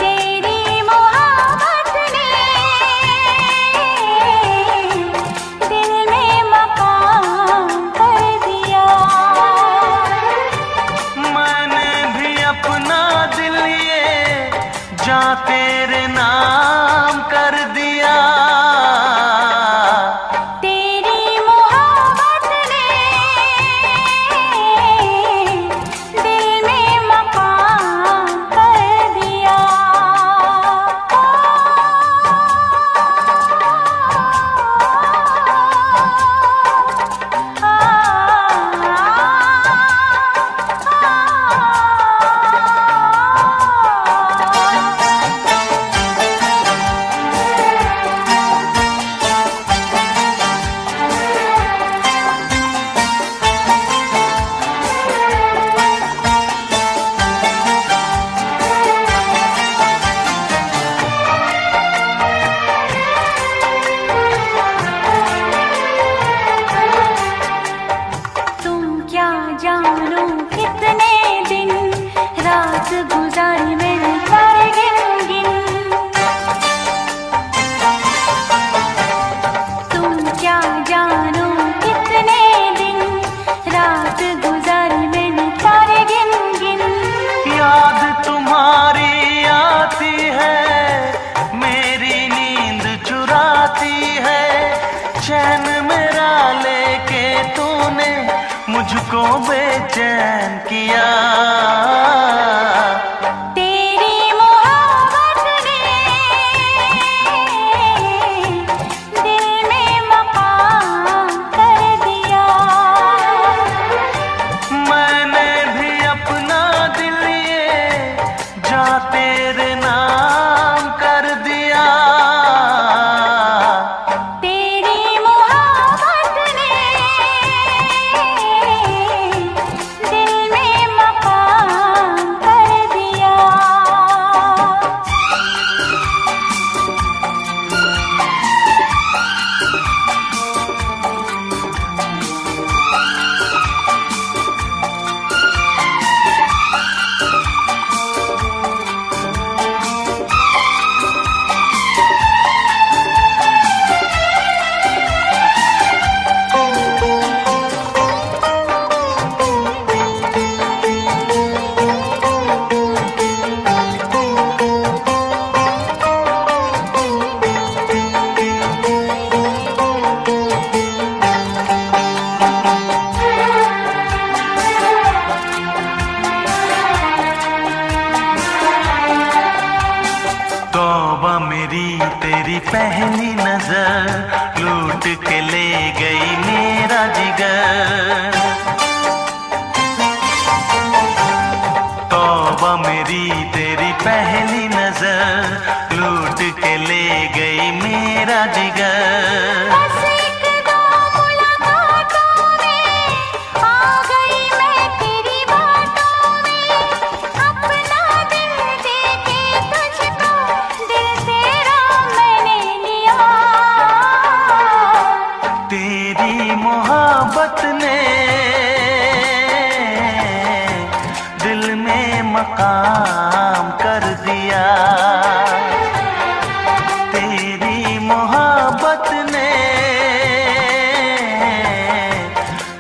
तेरे मुझको बेचैन किया। तेरी मोहब्बत ने दिल में मकाम कर दिया। मैंने भी अपना दिल ये जा तेरे नाम कर दिया। तेरी मोहब्बत ने दिल में मकाम कर दिया। तौबा मेरी तेरी पहली नजर लूट के ले गई मेरा जिगर। तौबा मेरी तेरी पहली नजर लूट के ले गई मेरा जिगर। बस एक दो मुलाकातों में आ गई मैं तेरी बातों में। अपना दिल दे के तुझको दिल तेरा मैंने लिया। तेरी मोहब्बत ने दिल में मकाम कर दिया। तेरी मोहब्बत ने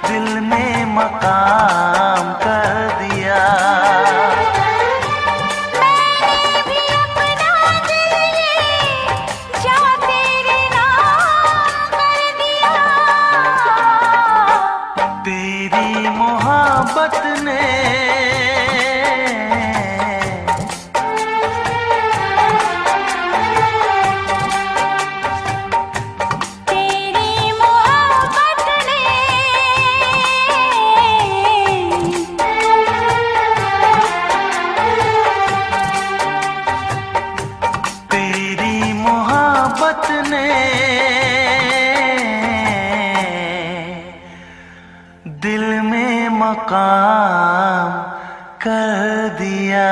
दिल में मकाम कर दिया। मैंने भी अपना दिल ये जा तेरे नाम कर दिया। तेरी मोहब्बत ने तेरी मोहब्बत ने तेरी मोहब्बत ने दिल में मकाम कर दिया।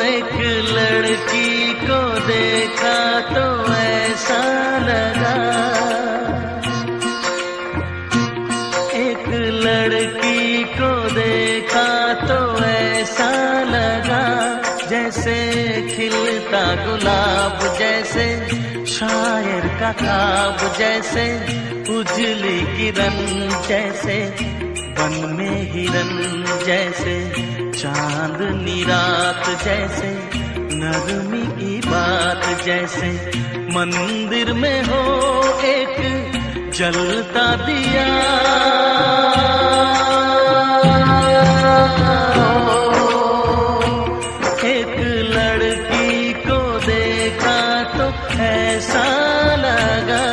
एक लड़की को देखा तो ऐसा लगा। एक लड़की को देखा तो ऐसा लगा जैसे खिलता गुलाब, जैसे शायर का ख्वाब, जैसे उजली किरण, जैसे वन में हिरन, जैसे चांदनी रात, जैसे नरमी की बात, जैसे मंदिर में हो एक जलता दिया। एक लड़की को देखा तो ऐसा लगा।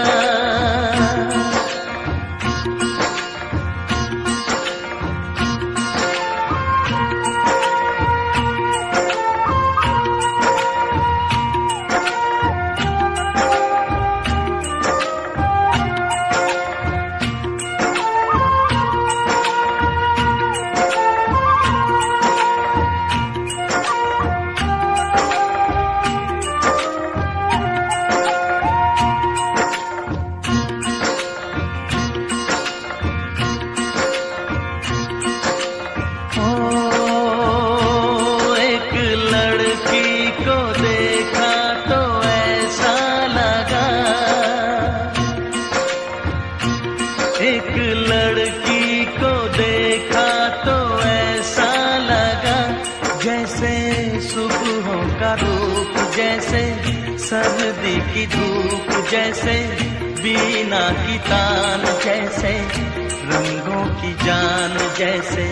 एक लड़की को देखा तो ऐसा लगा जैसे सुबहों का रूप, जैसे सर्दी की धूप, जैसे बीना की तान, जैसे रंगों की जान, जैसे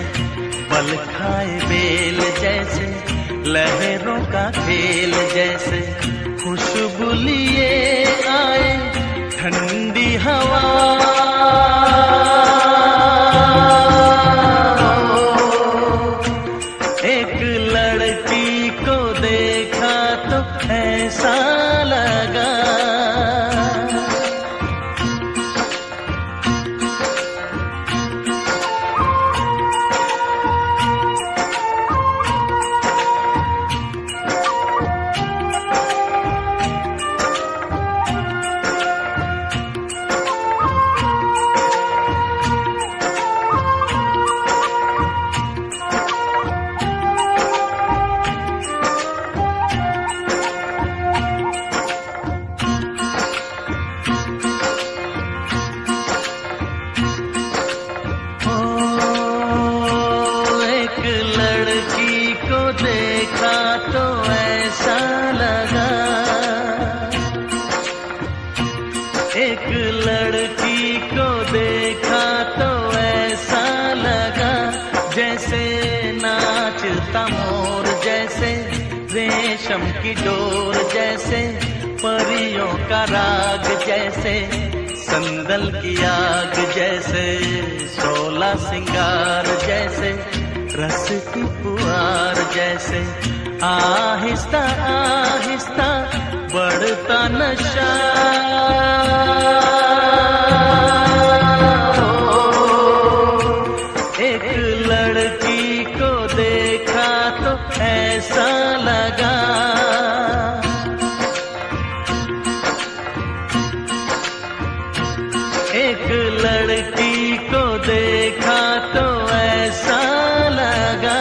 बल खाए बेल, जैसे लहरों का खेल, जैसे खुशबू लिए आए ठंडी हवा। एक लड़की को देखा तो ऐसा लगा। एक लड़की को देखा तो ऐसा लगा जैसे नाचता मोर, जैसे रेशम की डोर, जैसे परियों का राग, जैसे संदल की आग, जैसे सोला सिंगार, जैसे रस की पुआर, जैसे आहिस्ता आहिस्ता बढ़ता नशा। एक लड़की को देखा तो ऐसा लगा। एक लड़की को देखा तो ऐसा लगा।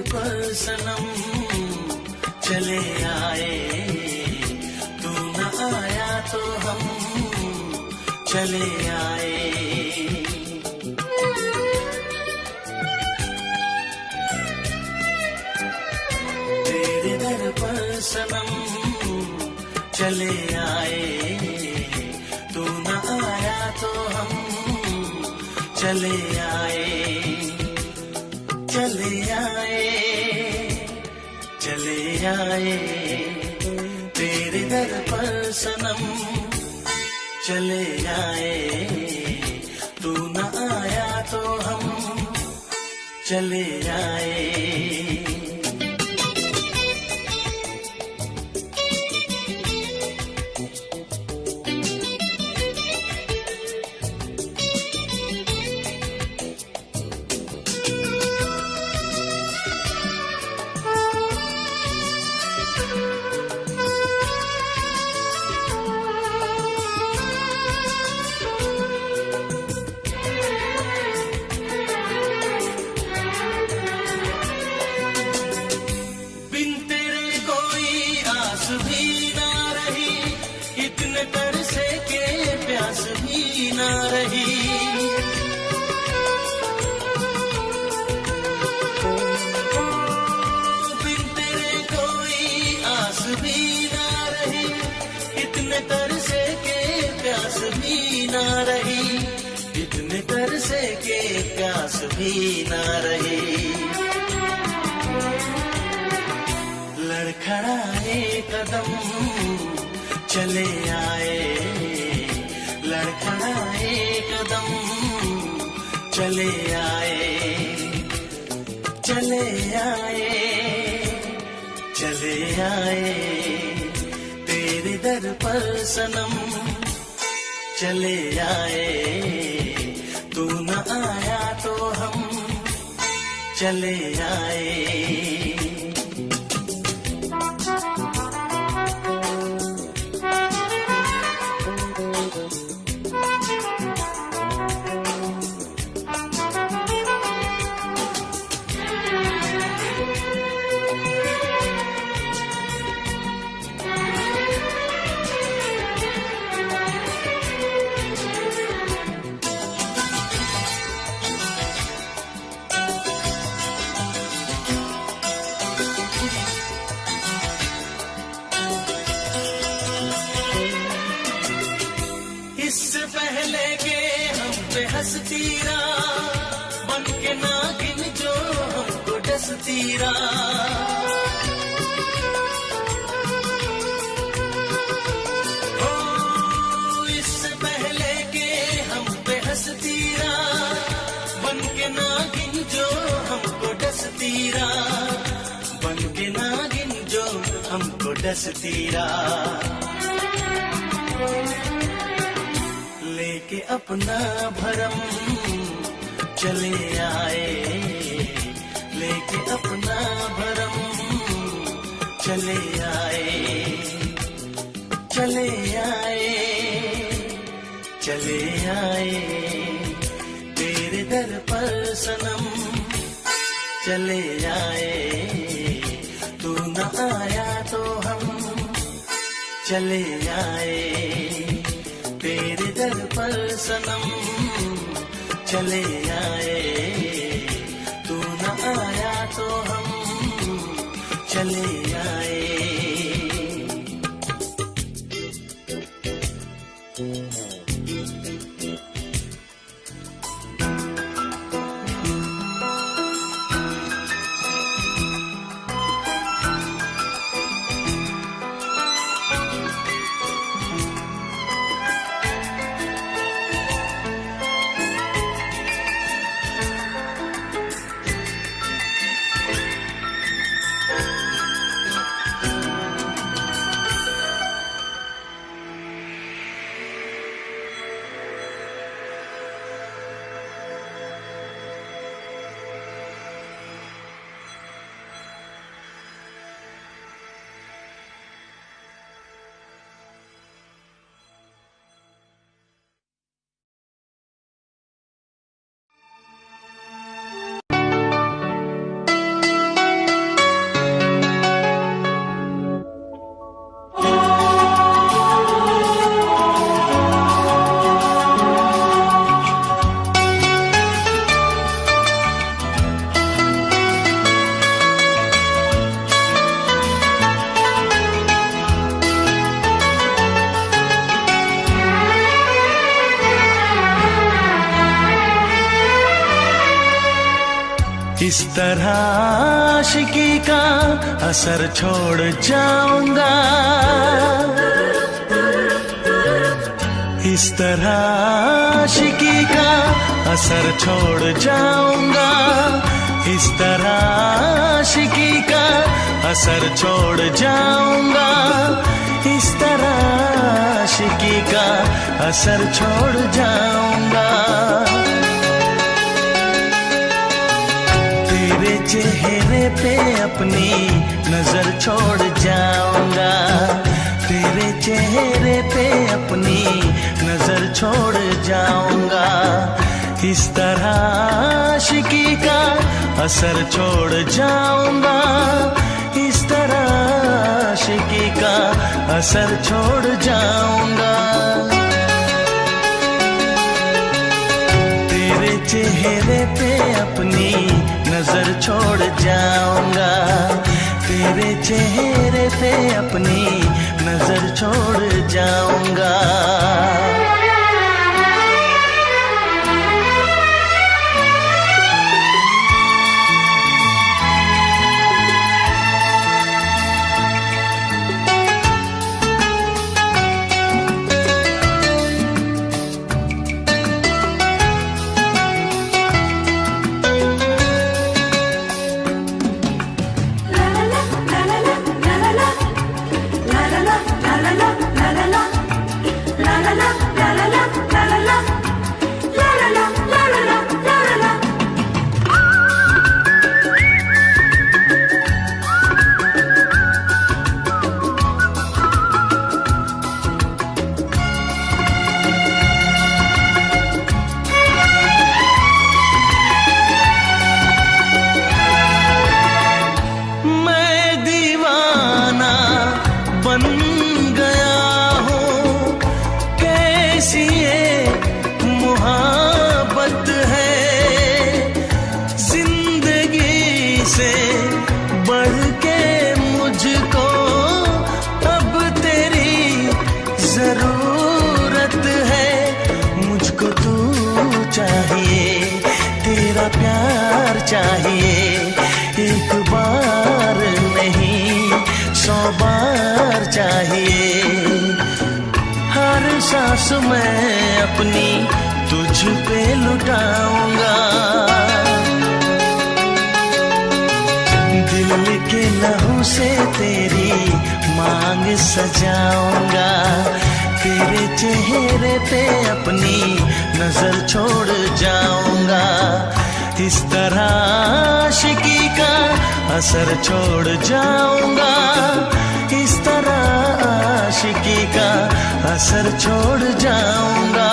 पर सनम चले आए, तू न आया तो हम चले आए। तेरे दर पर सनम चले आए, तू न आया तो हम चले आए। चले आए, चले आए, तेरे दर पर सनम चले आए, तू न आया तो हम चले आए। ना रही बिन तेरे कोई आस भी ना रही, इतने तरसे के प्यास भी ना रही, इतने तरसे के प्यास भी ना रही। लड़खड़ाए कदम चले आए, लड़खड़ाए कदम चले आए, चले आए, चले आए तेरे दर पर सनम, चले आए, तू न आया तो हम चले आए। इससे पहले के हम पे हंसती बन के नागिन जो हमको डसती ओ, इससे पहले के हम पे हंसती बन के नागिन जो हमको डसती बन के नागिन जो हमको डसती लेके अपना भरम चले आए, लेके अपना भरम चले आए, चले आए, चले आए तेरे दर पर सनम, चले आए, तू न आया तो हम चले आए तेरे दर पर सनम, चले आए, तू न आया तो हम चले आए। इस तरह आशिकी का असर छोड़ जाऊंगा, इस तरह आशिकी का असर छोड़ जाऊंगा, इस तरह आशिकी का असर छोड़ जाऊंगा, इस तरह आशिकी का असर छोड़ जाऊंगा। तेरे चेहरे पे अपनी नजर छोड़ जाऊंगा, तेरे चेहरे पे अपनी नजर छोड़ जाऊंगा, इस तरह आशिकी का असर छोड़ जाऊंगा, इस तरह आशिकी का असर छोड़ जाऊंगा। तेरे चेहरे पे अपनी नजर छोड़ जाऊंगा, तेरे चेहरे पे अपनी नजर छोड़ जाऊंगा। चाहिए, एक बार नहीं 100 बार चाहिए। हर सांस मैं अपनी तुझ पे लुटाऊंगा, दिल के लहू से तेरी मांग सजाऊंगा, तेरे चेहरे पे अपनी नजर छोड़ जाऊंगा। इस तरह आशिकी का असर छोड़ जाऊंगा, इस तरह आशिकी का असर छोड़ जाऊंगा।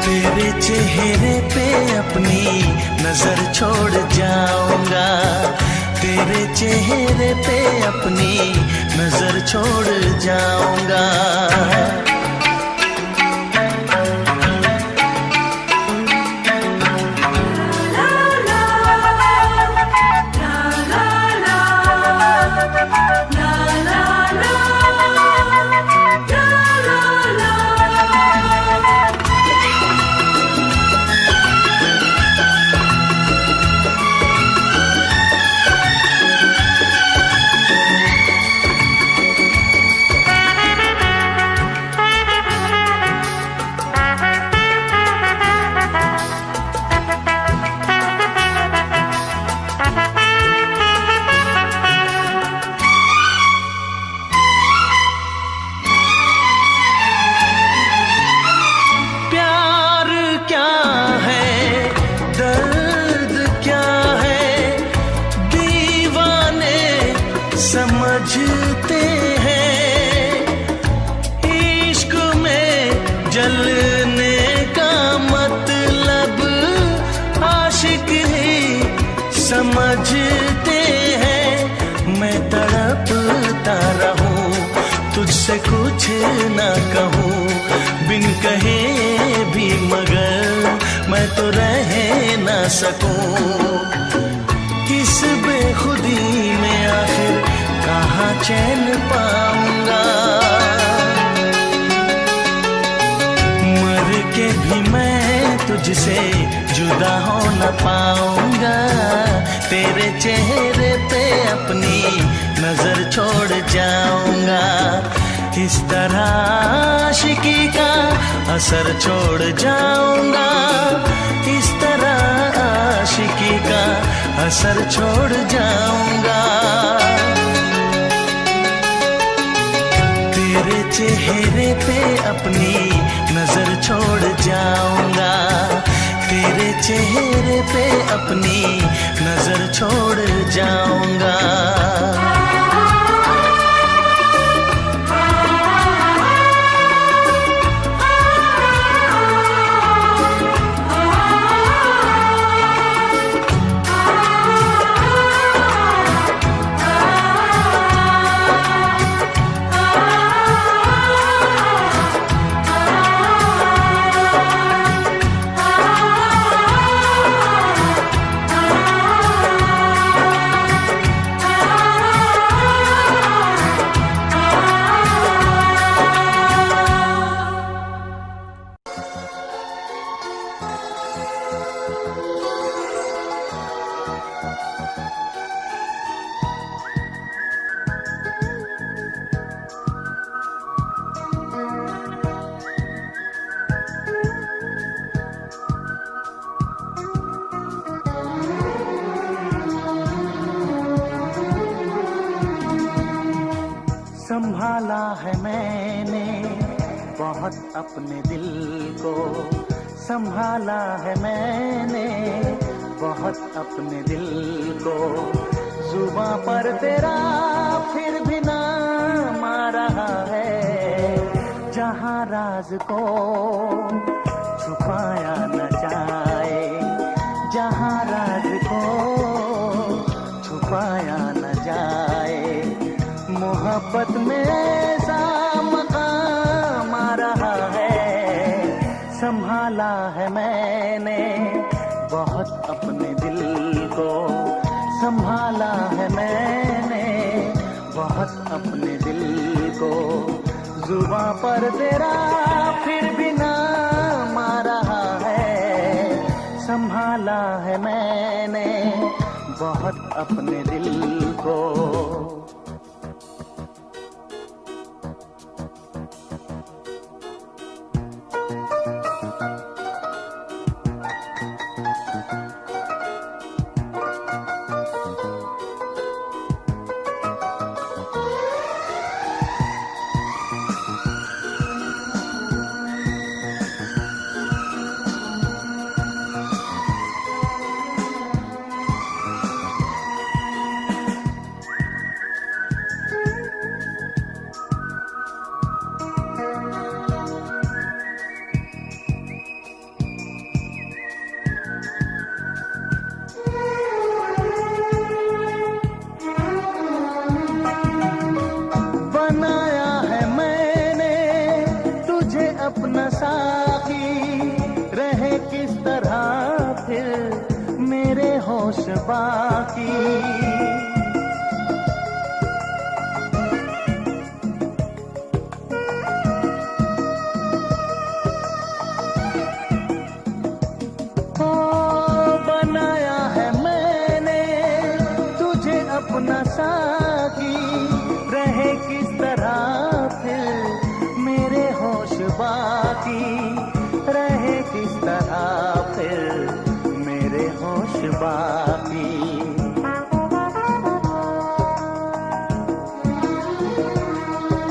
तेरे चेहरे पे अपनी नजर छोड़ जाऊंगा, तेरे चेहरे पे अपनी नजर छोड़ जाऊंगा। समझते हैं इश्क में जलने का मतलब, आशिक ही समझते हैं। मैं तड़पता रहूं, तुझसे कुछ ना कहूं, बिन कहे भी मगर मैं तो रह ना सकूं। इस बेखुदी में आखिर कहाँ चैन पाऊंगा, मर के भी मैं तुझसे जुदा हो न पाऊंगा। तेरे चेहरे पे अपनी नजर छोड़ जाऊंगा, इस तरह आशिकी का असर छोड़ जाऊंगा, इस तरह आशिकी का असर छोड़ जाऊंगा। तेरे चेहरे पे अपनी नजर छोड़ जाऊंगा, तेरे चेहरे पे अपनी नजर छोड़ जाऊंगा। संभाला है मैंने बहुत अपने दिल को, संभाला है मैंने बहुत अपने दिल को। जुबां पर तेरा फिर भी नाम आ रहा है, जहां राज को छुपाया न जाए, जहां राज को छुपाया न जाए। मोहब्बत में ऐसा मकाम आ रहा है, संभाला है मैंने बहुत अपने दिल को, संभाला है मैंने बहुत अपने दिल को। जुबां पर तेरा फिर भी नाम आ रहा है, संभाला है मैंने बहुत अपने दिल को। अपना साथी रहे किस तरह फिर मेरे होश बाकी। ओ बनाया है मैंने तुझे अपना साथी रहे किस तरह फिर मेरे होश बाकी। रहे किस तरह फिर मेरे होश बाकी।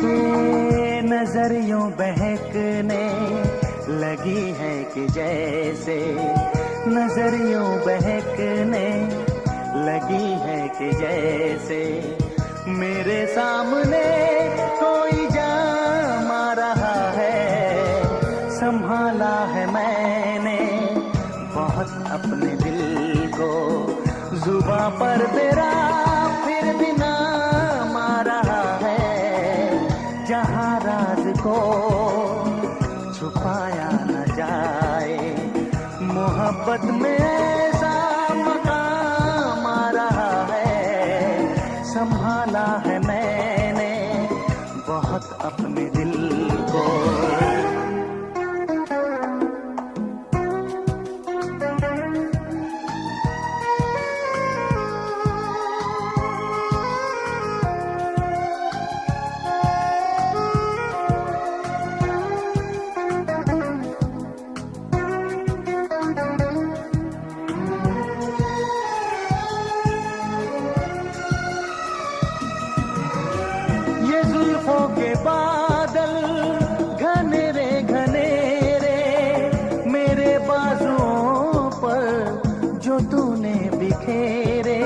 ये नजर यूं बहकने लगी है कि जैसे नजर यूं बहकने लगी है कि जैसे मेरे सामने कोई जाम आ रहा है। संभाला है मैंने बहुत अपने दिल को। जुबां पर तेरा फिर भी नाम आ रहा है। जहां राज को छुपाया न जाए मोहब्बत में ऐसा मकाम आ रहा है। संभाला है मैंने बहुत अपने दिल को। जुल्फों के बादल घनेरे घनेरे मेरे बाजुओं पर जो तूने बिखेरे।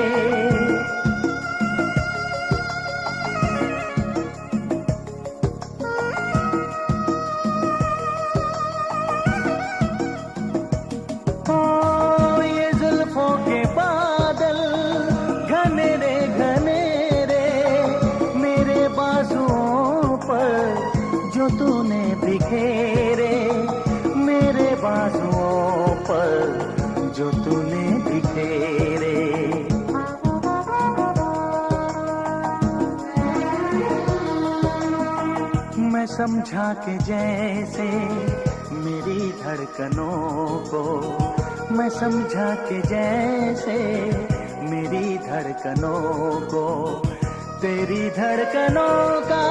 ओ ये जुल्फों के बादल घनेरे घनेरे मेरे बाजुओं पर जो तूने बिखेरे। मेरे बाजुओं पर जो तूने बिखेरे। मैं समझा कि जैसे मेरी धड़कनों को। मैं समझा कि जैसे मेरी धड़कनों को तेरी धड़कनों का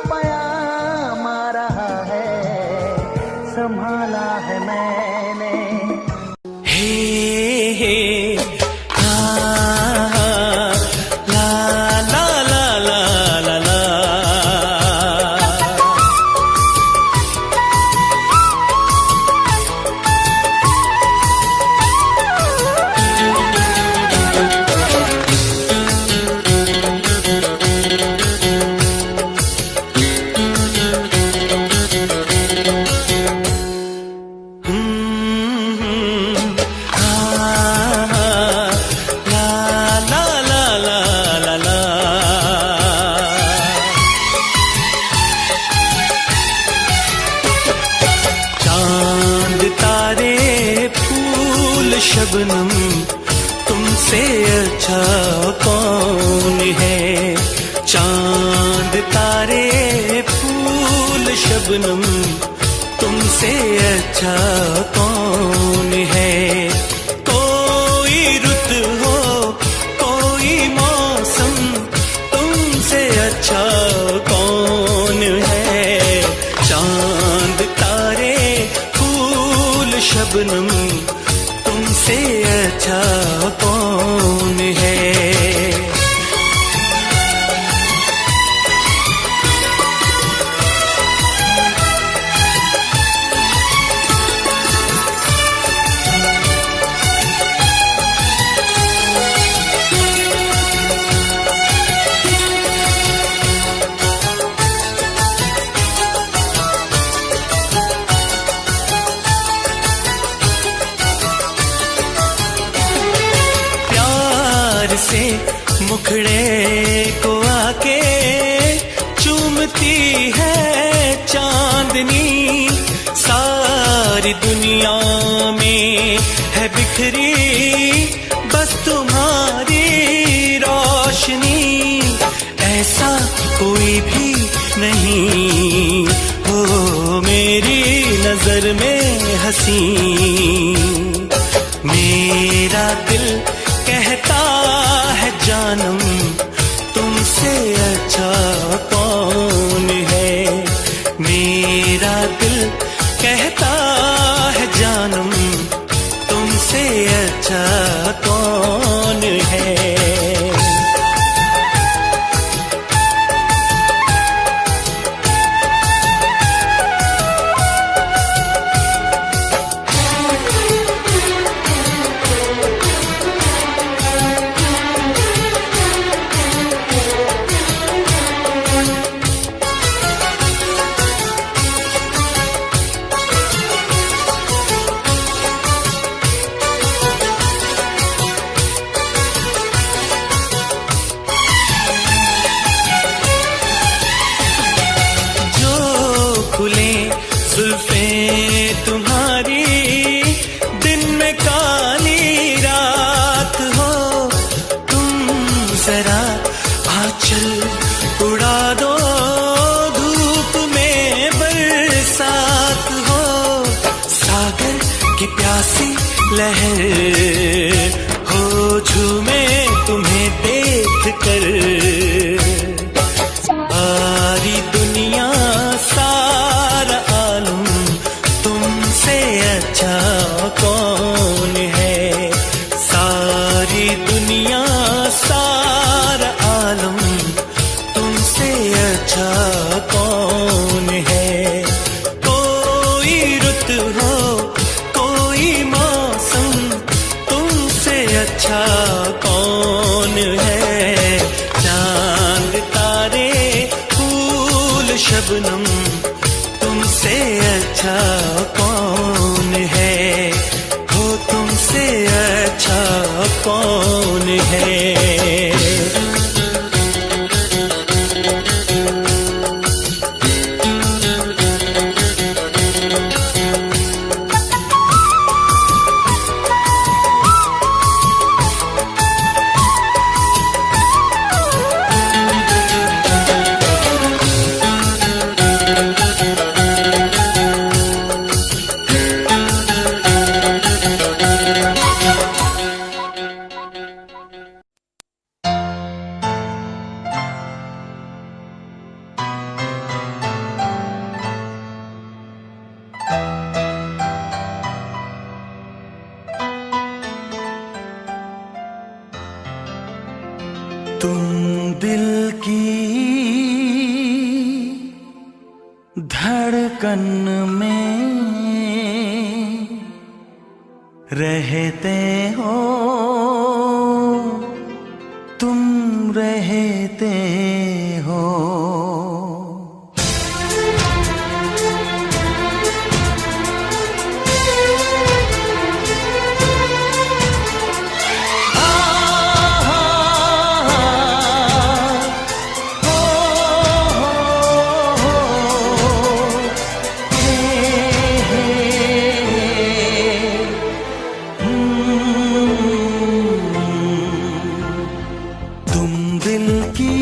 पयाम आ रहा है। संभाला है मैंने। हे हे हा ला ला ला ला ला ला। शबनम तुमसे अच्छा कौन है। चांद तारे फूल शबनम तुमसे अच्छा कौन है। कोई शबनम तुमसे अच्छा कौन है। से मुखड़े को आके चूमती है चांदनी, सारी दुनिया में है बिखरी बस तुम्हारी रोशनी। ऐसा कोई भी नहीं हो मेरी नजर में हंसी, मेरा दिल कहता है जानम तुमसे अच्छा कौन है। मेरा दिल कहता है जानम तुमसे अच्छा कौन है। जुल्फे तुम्हारी दिन में काली रात हो, तुम जरा आंचल उड़ा दो धूप में बरसात हो। सागर की प्यासी लहर हो झूमे तुम्हें देख कर, सारी दुनिया सारा आलम तुमसे अच्छा कौन है। सारी दुनिया सारा आलम तुमसे अच्छा कौन है। कोई रुत हो कोई मौसम तुमसे अच्छा कौन है। चांद तारे फूल शबनम तुमसे अच्छा कौन है। हो तुमसे अच्छा कौन है। तुम दिल की धड़कन में रहते हो, तुम रहते हो। तुम दिल की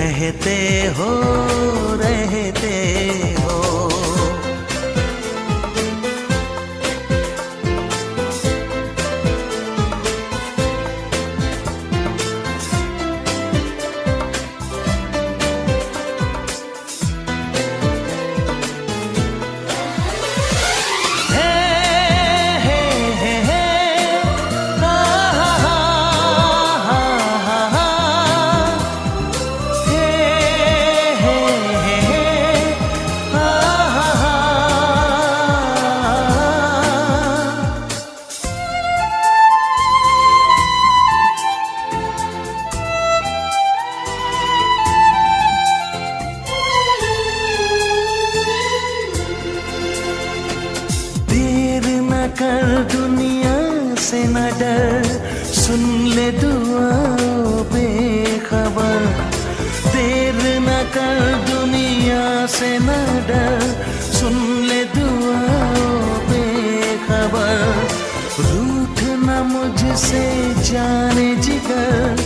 रहते हो रहते हो। कर दुनिया से न डर, सुन ले दुआओं बेखबर। देर न कर दुनिया से न डर, सुन ले दुआओं बेखबर। रूठ न मुझसे जाने जिगर,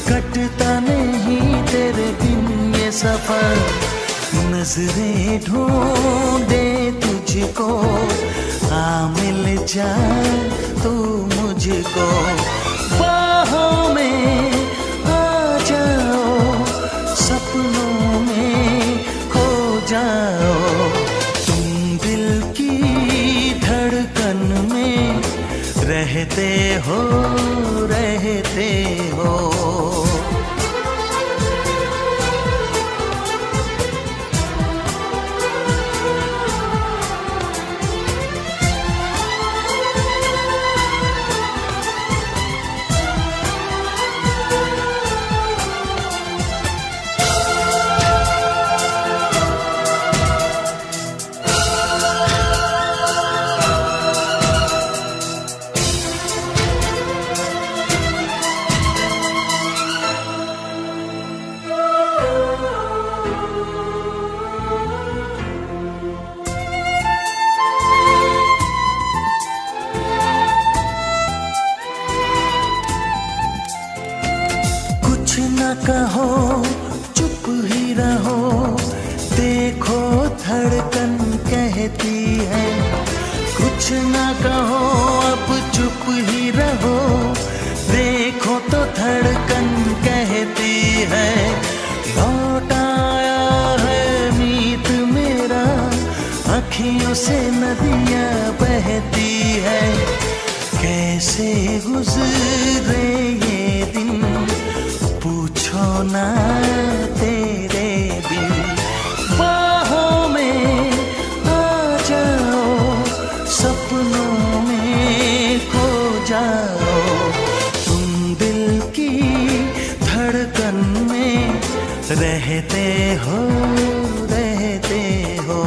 कटता नहीं तेरे बिन ये सफर। नजरें ढूंढे तुझको, आ मिल जा तू मुझको। बाहों में आ जाओ, सपनों में खो जाओ। तुम दिल की धड़कन में रहते हो रहते हो। कुछ न कहो चुप ही रहो, देखो धड़कन कहती है। कुछ न कहो अब चुप ही रहो, देखो तो धड़कन कहती है। लौट आया है मीत मेरा, अखियों से नदियां बहती है। कैसे गुजरे ये दिन, पूछो ना तेरे बिन। बाहों में आ जाओ, सपनों में खो जाओ। तुम दिल की धड़कन में रहते हो रहते हो।